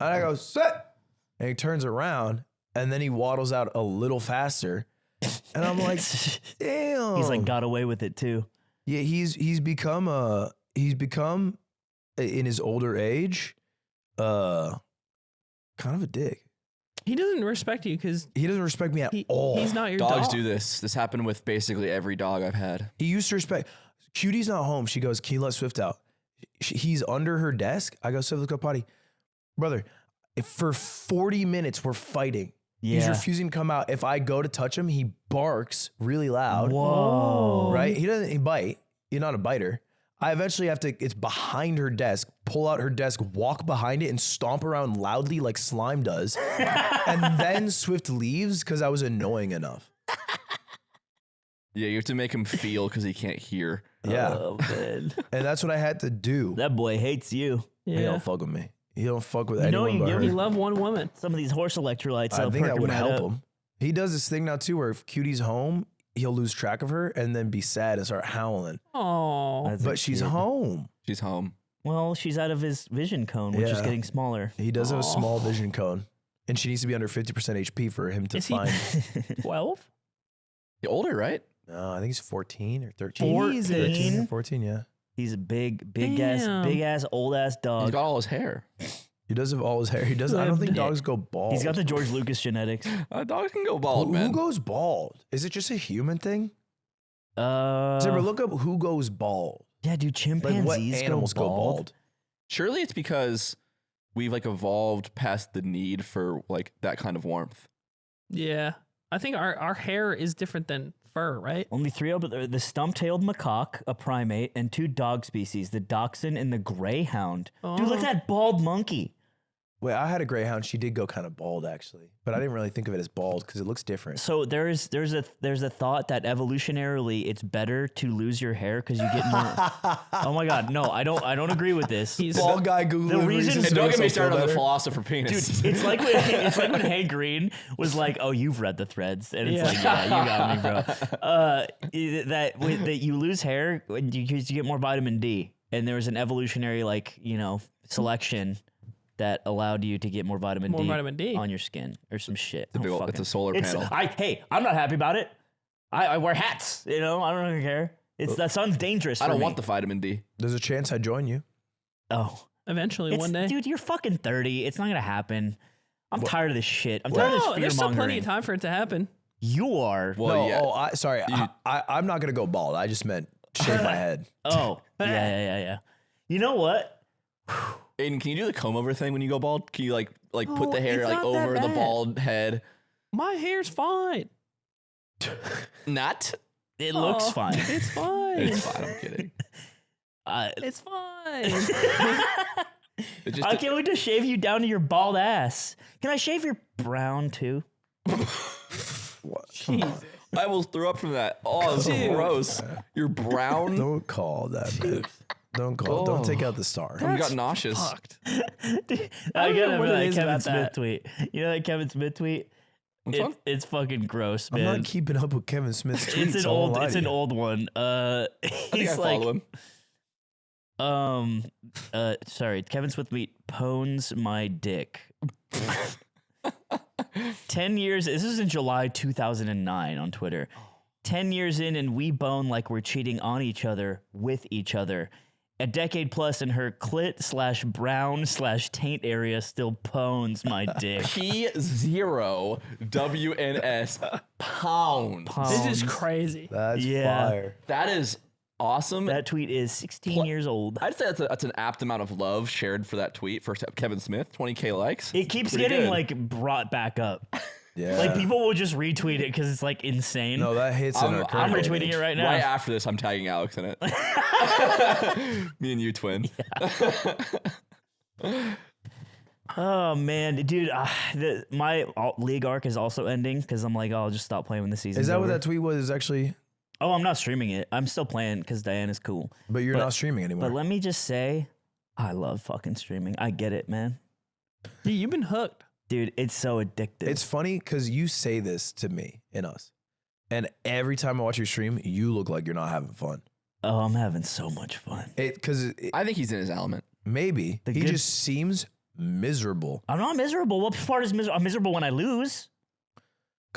and I go sit, and he turns around, and then he waddles out a little faster, and I'm like, damn, He's like got away with it too. yeah, he's become in his older age, kind of a dick. He doesn't respect you because He doesn't respect me at all. he's not your Dogs dog. do this. This happened with basically every dog I've had. He used to respect. Cutie's not home. She goes, "Can you let Swift out?" He's under her desk. I go, "Swift, let's go potty." Brother, for 40 minutes we're fighting. He's Yeah. refusing to come out. If I go to touch him, he barks really loud. Whoa. Right? He doesn't bite. He's not a biter. I eventually have to, it's behind her desk, pull out her desk, walk behind it, and stomp around loudly like Slime does. And then Swift leaves because I was annoying enough. Yeah, you have to make him feel because he can't hear. Yeah. Oh, man. And that's what I had to do. That boy hates you. He Yeah. don't fuck with me. He don't fuck with You know anyone you but give her. You love one woman. Some of these horse electrolytes. I that'll think perk that would right help up. him. He does this thing now too, where if Cutie's home, he'll lose track of her and then be sad and start howling. Oh, That's a But she's cute. home. She's home. Well, she's out of his vision cone, which is Yeah. getting smaller. He does have a small vision cone, and she needs to be under 50% HP for him to Is he- find. 12? You're older, right? No, I think he's 14 or 13. 14? 13 or 14, yeah. He's a big Damn. ass, old ass He's dog. got all his hair. He does have all his hair. He doesn't. I don't think Yeah. dogs go bald. He's got the George Lucas genetics. Dogs can go bald, who man. goes bald? Is it just a human thing? Uh, Zebra, look up who goes bald. yeah, dude, Like chimpanzees what animals go bald. Surely it's because we've like evolved past the need for like that kind of warmth. Yeah. I think our hair is different than fur, right? Only 3 of the stump-tailed macaque, a primate, and 2 dog species, the dachshund and the greyhound. Dude, look at that bald monkey. Wait, I had a greyhound. She did go kind of bald, actually, but I didn't really think of it as bald because it looks different. So there's a thought that evolutionarily it's better to lose your hair because you get more. Oh my god, no, I don't agree with this. He's Bald guy Google. The reason- And don't get me started on the philosopher penis. It's like when Hank Green was like, "Oh, you've read the threads," and it's Yeah. like, "Yeah, you got me, bro." That you lose hair because you get more vitamin D, and there was an evolutionary selection that allowed you to get more vitamin More vitamin D. on your skin or some shit. It's a solar panel. I'm not happy about it. I wear hats. You know, I don't care. That sounds dangerous. I don't me. want the vitamin D. There's a chance I join you. Oh, Eventually, one day. dude, you're fucking 30. It's not gonna happen. I'm tired of this shit. I'm tired of this fear there's still plenty mongering. of time for it to happen. You are. Well, yeah. Sorry. I'm not gonna go bald. I just meant shave my head. Oh, yeah. You know what? Aiden, can you do the comb over thing when you go bald? Can you like put the hair it's like not that over the bad. bald head? My hair's fine. Not. It looks fine. It's fine. It's fine. I'm kidding. It's fine. It just I can't wait to shave you down to your bald ass. Can I shave your brown too? Jesus. I will throw up from that. Oh, this is gross. You're brown. Don't call that. Man. Don't call. Don't take out the star. I got nauseous. Fucked. I don't know gotta what it that is Kevin about Smith that. tweet. You know that Kevin Smith tweet? Which one? It's fucking gross, I'm man. not keeping up with Kevin Smith's tweets. It's I won't lie it's to an you. old one. I think I He's follow like, him. sorry, Kevin Smith tweet pones my dick. 10 years. This is in July 2009 on Twitter. 10 years in, and we bone like we're cheating on each other with each other. A decade plus, and her clit/brown/taint area still pones my dick. P0 WNS pound. This is crazy. That's Yeah. fire. That is awesome. That tweet is 16 years old. I'd say that's an apt amount of love shared for that tweet for Kevin Smith. 20K likes. It keeps Pretty getting good. like brought back up. Yeah. Like people will just retweet it because it's like insane. No, that hits in our current I'm day and retweeting age. it right now. Right after this, I'm tagging Alex in it. Me and you, twin. Oh man, dude, my league arc is also ending because I'm like, oh, I'll just stop playing when the season's Is that over. what that tweet was actually? Oh, I'm not streaming it. I'm still playing because Diana's cool. But you're not streaming anymore. But let me just say, I love fucking streaming. I get it, man. Dude, you've been hooked. Dude, it's so addictive. It's funny because you say this to me and us, and every time I watch you stream, you look like you're not having fun. oh, I'm having so much fun. Because I think he's in his element. maybe he good- just seems miserable. I'm not miserable. What part is miserable? I'm miserable when I lose.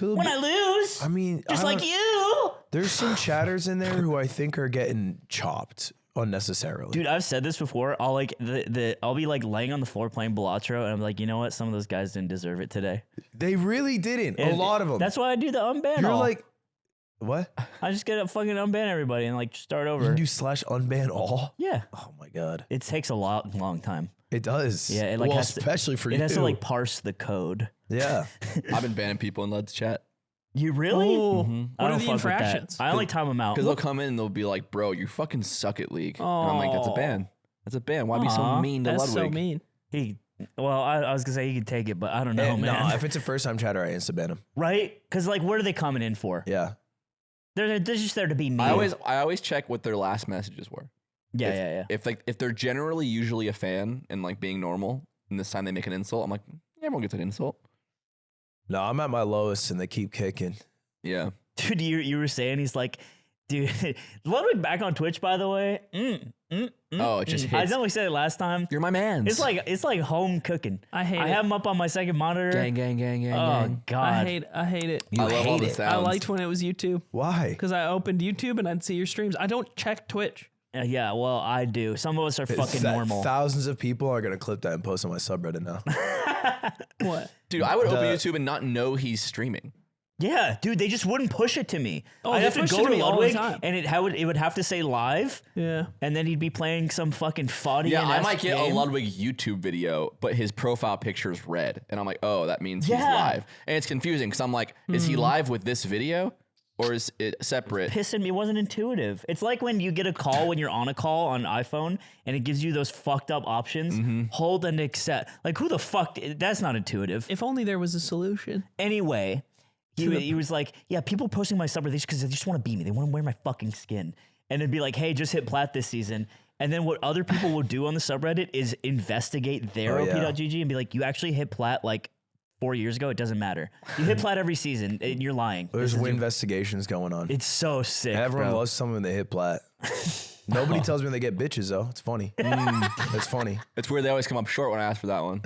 When I lose, I mean, just I like don't- you. There's some chatters in there who I think are getting chopped unnecessarily. Dude, I've said this before. I'll like I'll be like laying on the floor playing Balatro, and I'm like, you know what? Some of those guys didn't deserve it today. They really didn't. A And lot of them. That's why I do the unban. You're all. like, what? I just get to fucking unban everybody and like start You over. can do /unban all? Yeah, Oh my god, it takes a long time. it does. Yeah, it like well, has to- especially for you. It has to like parse the code. yeah. I've been banning people in Let's Chat. You really? Oh, I what don't are the fuck with that. infractions? I only time them out. Because they'll come in and they'll be like, bro, you fucking suck at League. And I'm like, that's a Aw. ban. That's a ban. Why be so Aw, mean to That's Ludwig? so mean. Well, I was gonna say he could take it, but I don't know, No, man. if it's a first time chatter, I insta ban him. Right? Because like, what are they coming in for? Yeah. They're just there to be mean. I always check what their last messages were. yeah. If they're generally usually a fan and like being normal, and this time they make an insult, I'm like, everyone gets an insult. No, I'm at my lowest and they keep kicking. Yeah. Dude, you were saying he's like, dude, Ludwig back on Twitch, by the way. Oh, it just I hits. know we said it last time. You're my man. It's like home cooking. I hate I it. have him up on my second monitor. gang, gang, gang, gang, Oh gang. God. I hate it. You I love all hate the it. sounds. I liked when it was YouTube Why? because I opened YouTube and I'd see your streams. I don't check Twitch. Yeah, well, I do. Some of us are fucking normal. Thousands of people are going to clip that and post on my subreddit now. What? Dude, I would open The- YouTube and not know he's streaming. Yeah, dude, they just wouldn't push it to me. Oh, I'd they have to push it go to to me all the Ludwig, time. and it would have to say live, Yeah. and then he'd be playing some fucking foddy. Yeah, I might get a Ludwig YouTube video, but his profile picture is red. And I'm like, oh, that means he's Yeah. live. And it's confusing because I'm like, is he live with this video or is it separate? Pissing me. It wasn't intuitive. It's like when you get a call when you're on a call on iPhone and it gives you those fucked up options. Hold and accept. Like who the fuck? That's not intuitive. If only there was a solution. Anyway, he was like, yeah, people posting my subreddit because they just want to be me. They want to wear my fucking skin. And it'd be like, hey, just hit plat this season. And then what other people will do on the subreddit is investigate their Oh, yeah. op.gg and be like, you actually hit plat like 4 years ago. It doesn't matter. You hit plat every season and you're lying. There's investigations going on. It's so sick. Everyone bro. loves someone when they hit plat. Nobody tells me when they get bitches, though. It's funny. It's funny. It's weird they always come up short when I ask for that one.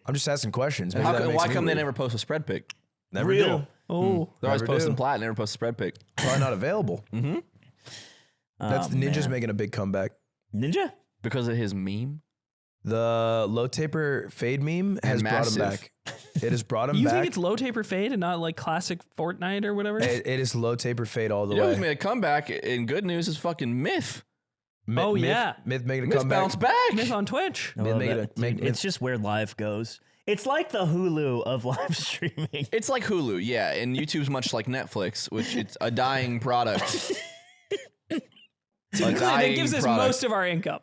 I'm just asking questions. Maybe that makes Why me come they weird. never post a spread pic? Never Real. do. Oh, They're always Never posting do. plat, never post a spread pic. Probably not available. That's Oh, the Ninja's man. making a big comeback. Ninja. Because of his meme. The low taper fade meme has brought him massive. back. It has brought him you back. think it's low taper fade and not like classic Fortnite or whatever? It is low taper fade all the You know way. who's made a comeback? And good news is fucking Myth. Oh, yeah. Myth making a Myth comeback. bounced back. Myth on Twitch. I love make it that, a- make- dude. It's just where live goes. It's like the Hulu of live streaming. It's like Hulu, yeah, and YouTube's much like Netflix, which it's a dying product. That gives us most of our income.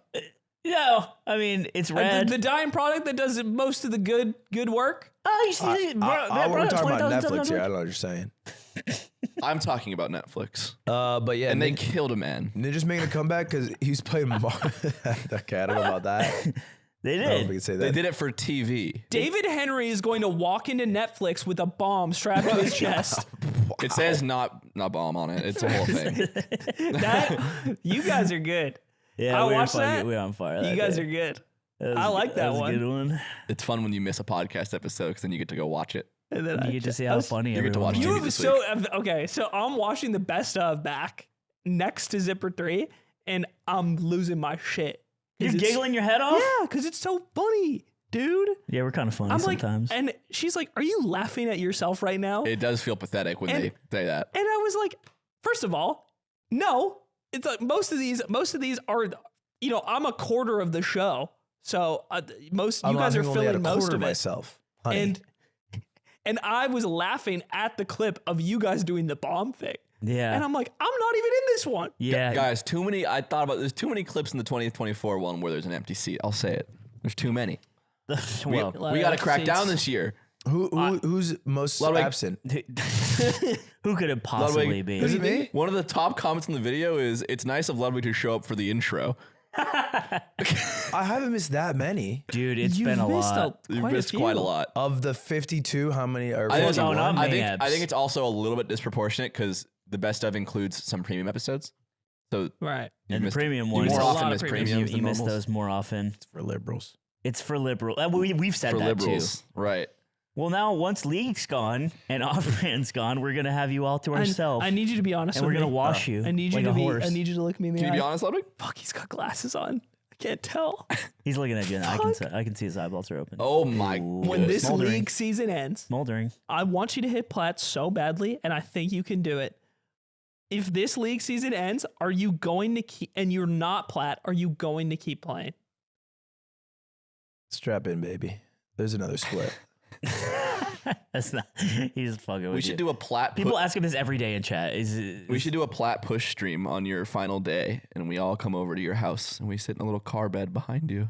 No, I mean it's red. The dying product that does most of the good work. Oh, you see, I want to talk about Netflix here. I don't know what you're saying. I'm talking about Netflix, But yeah, and they killed a man. Ninja's making a comeback because he's playing. Okay, I don't know about that. They I don't know if we did. can say They that. did it for TV. David Henry is going to walk into Netflix with a bomb strapped to his chest. It says not bomb on it. It's a whole thing. You guys are good. Yeah, I we were watched fucking- that. We were on fire. You that guys day. are good. That I like that was one. a good one. It's fun when you miss a podcast episode because then you get to go watch it. And then You get to see how funny you get to everyone watch was. You TV have this so okay. So I'm watching the best of back next to Zipper 3, and I'm losing my shit. You're 'Cause it's- giggling your head off? Yeah, because it's so funny, dude. Yeah, we're kind of funny I'm sometimes. like, and she's like, "Are you laughing at yourself right now?" It does feel pathetic when they say that. And I was like, first of all, no. It's like most of these are, I'm a quarter of the show, so you guys are filling most of it. myself. Honey. And I was laughing at the clip of you guys doing the bomb thing, yeah. and I'm like, I'm not even in this one. yeah. Guys, I thought about there's too many clips in the 2024 one where there's an empty seat. I'll say it. There's too many. well, We got to crack seats. down this year. Who's most Ludwig. absent? who could it possibly Ludwig, be? Is it me? One of the top comments in the video is, "It's nice of Ludwig to show up for the intro." I haven't missed that many. Dude, it's You've been a missed lot. You missed quite a lot. Of the 52, how many are I think, 51? not I many think eps. it's also a little bit disproportionate because the best of includes some premium episodes. So Right. you And the missed- premium you ones, more It's a often lot miss of premiums. premiums you than miss normals. those more often. For liberals. It's for liberal. We've said For that liberals, too. right? Well, now once League's gone and Off-Brand's gone, we're gonna have you all to ourselves, I need you to be honest and with we're gonna me. wash you. I need you like to a be. horse. I need you to look me in the Can you eye. be honest, Ludwig? Fuck, he's got glasses on. I can't tell. He's looking at you. And I can see his eyeballs are open. Oh my! When this Smoldering. league season ends, Smoldering. I want you to hit plat so badly, and I think you can do it. If this league season ends, are you going to keep? And you're not plat. Are you going to keep playing? Strap in, baby. There's another split. That's not. He's fucking with We you. should do a plat. People ask him this every day in chat. We should do a plat push stream on your final day, and we all come over to your house, and we sit in a little car bed behind you.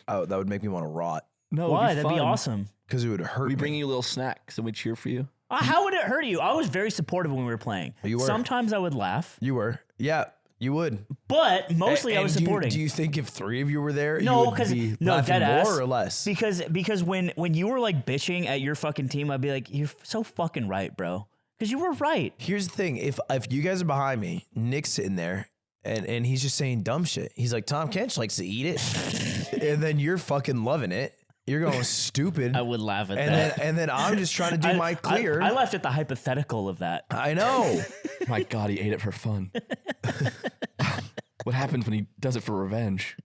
Oh, that would make me want to rot No, Why? That'd be awesome. because it would hurt We me. bring you little snacks, and we cheer for you. How would it hurt you? I was very supportive when we were playing. You were. Sometimes I would laugh, You were. Yeah, you would. but mostly I was And supporting. Do you think if 3 of you were there, No, you would 'cause- be no, laughing dead ass. more or less? Because when you were like bitching at your fucking team, I'd be like, you're so fucking right, bro. Because you were right. Here's the thing: if you guys are behind me, Nick's sitting there, and he's just saying dumb shit. He's like, Tom Kench likes to eat it, and then you're fucking loving it. You're going stupid. I would laugh at and that. then I'm just trying to do my clear. I left at the hypothetical of that. I know. My God, he ate it for fun. What happens when he does it for revenge?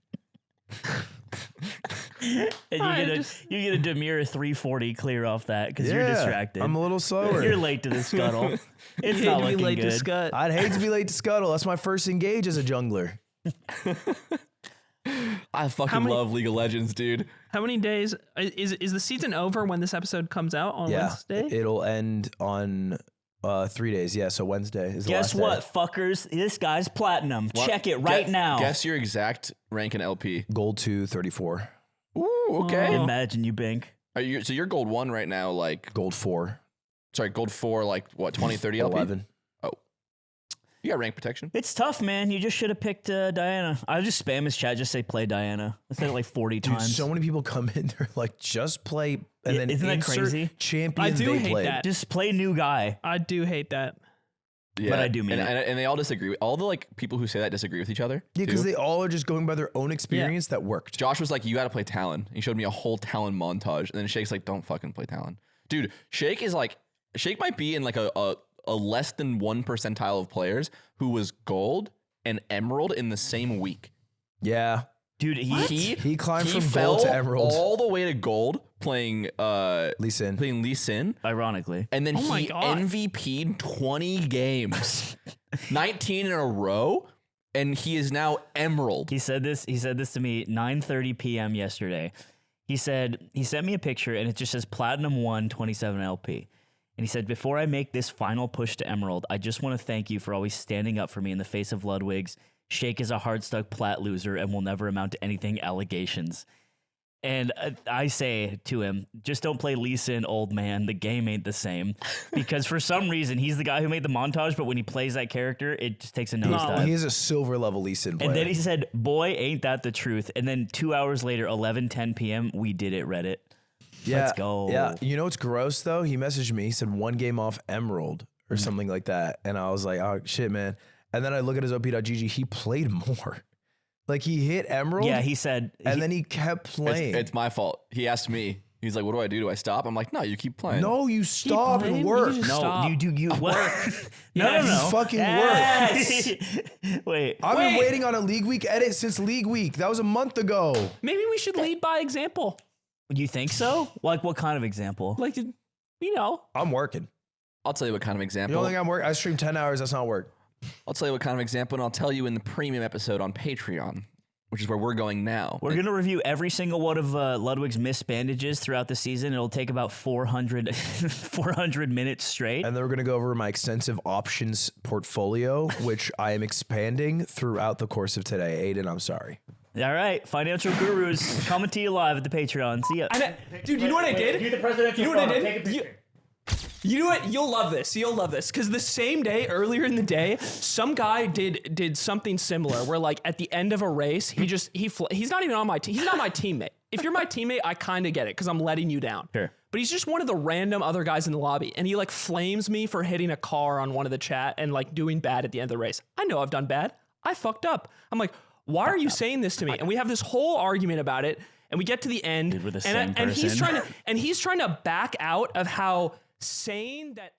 And you get a Demir 340 clear off that because you're distracted. I'm a little slower. You're late to the scuttle. It's You not hate to be looking late good. to Scott. I'd hate to be late to Scuttle. That's my first engage as a jungler. I fucking many- love League of Legends, dude. How many days is the season over when this episode comes out on Yeah, Wednesday? it'll end on 3 days. Yeah, so Wednesday is the Guess last what, day. fuckers? This guy's platinum. Check it right now. Guess your exact rank in LP. Gold 2, 34. Ooh, okay. Imagine you bank. So you're gold 1 right now, like, Gold 4. sorry, gold 4, like, what, 20, 30 LP? 11. You got rank protection. It's tough, man. You just should have picked Diana. I just spam his chat, just say play Diana. I said it like 40 Dude, times. so many people come in, they're like, just play, and Yeah, then isn't that insert crazy? champion I do they hate played. that. Just play new guy. I do hate that. Yeah. But I do mean and, it. and they all disagree. All the, like, people who say that disagree with each other. Yeah, because too. they all are just going by their own experience that worked. Josh was like, you got to play Talon. He showed me a whole Talon montage. And then Shake's like, don't fucking play Talon. Dude, Shake is like, Shake might be in like a less than 1 percentile of players who was gold and emerald in the same week. Yeah. Dude, He climbed from fell gold to emerald. all the way to gold playing Lee Sin. Lee Sin. ironically. And then my he God. MVP'd 20 games. 19 in a row. And he is now emerald. He said this to me 9:30 p.m. yesterday. He said he sent me a picture and it just says Platinum 1 27 LP. And he said, before I make this final push to Emerald, I just want to thank you for always standing up for me in the face of Ludwig's. Shake is a hard-stuck plat loser and will never amount to anything allegations. And I say to him, just don't play Lee Sin, old man. The game ain't the same. Because for some reason, he's the guy who made the montage, but when he plays that character, it just takes a nosedive. He is a silver level Lee Sin player. And then he said, boy, ain't that the truth. And then 2 hours later, 11:10 p.m., we did it, Reddit. Yeah, Let's go. Yeah. You know what's gross though? He messaged me. He said 1 game off Emerald or something like that. And I was like, oh shit, man. And then I look at his op.gg. He played more. Like he hit Emerald. Yeah, he said. And then he kept playing. It's my fault. He asked me. He's like, what do I do? Do I stop? I'm like, no, you keep playing. No, you stop playing. and You work. just no, stop. you what? No, no. you fucking work. Yes. Wait. I've been waiting on a League Week edit since League Week. That was a month ago. Maybe we should lead by example. You think so? Like what kind of example? Like, you know. I'm working. I'll tell you what kind of You example. don't think I'm working? I stream 10 hours. That's not work. I'll tell you what kind of example, and I'll tell you in the premium episode on Patreon, which is where we're going now. We're going to review every single one of Ludwig's missed bandages throughout the season. It'll take about 400 minutes straight. And then we're going to go over my extensive options portfolio, which I am expanding throughout the course of today. Aiden, I'm sorry. All right, financial gurus coming to you live at the Patreon. See ya. Dude, you know what I did? Do the presidential You know what I photo. did? Take a picture. You know what? You'll love this. You'll love this. Because the same day, earlier in the day, some guy did something similar where, like, at the end of a race, he's not even on my team. He's not my teammate. If you're my teammate, I kind of get it because I'm letting you down. Sure. But he's just one of the random other guys in the lobby. And he, like, flames me for hitting a car on one of the chat and, like, doing bad at the end of the race. I know I've done bad. I fucked up. I'm like, why are you saying this to me? And we have this whole argument about it. And we get to the end. Dude, we're the and same he's person. trying to back out of how saying that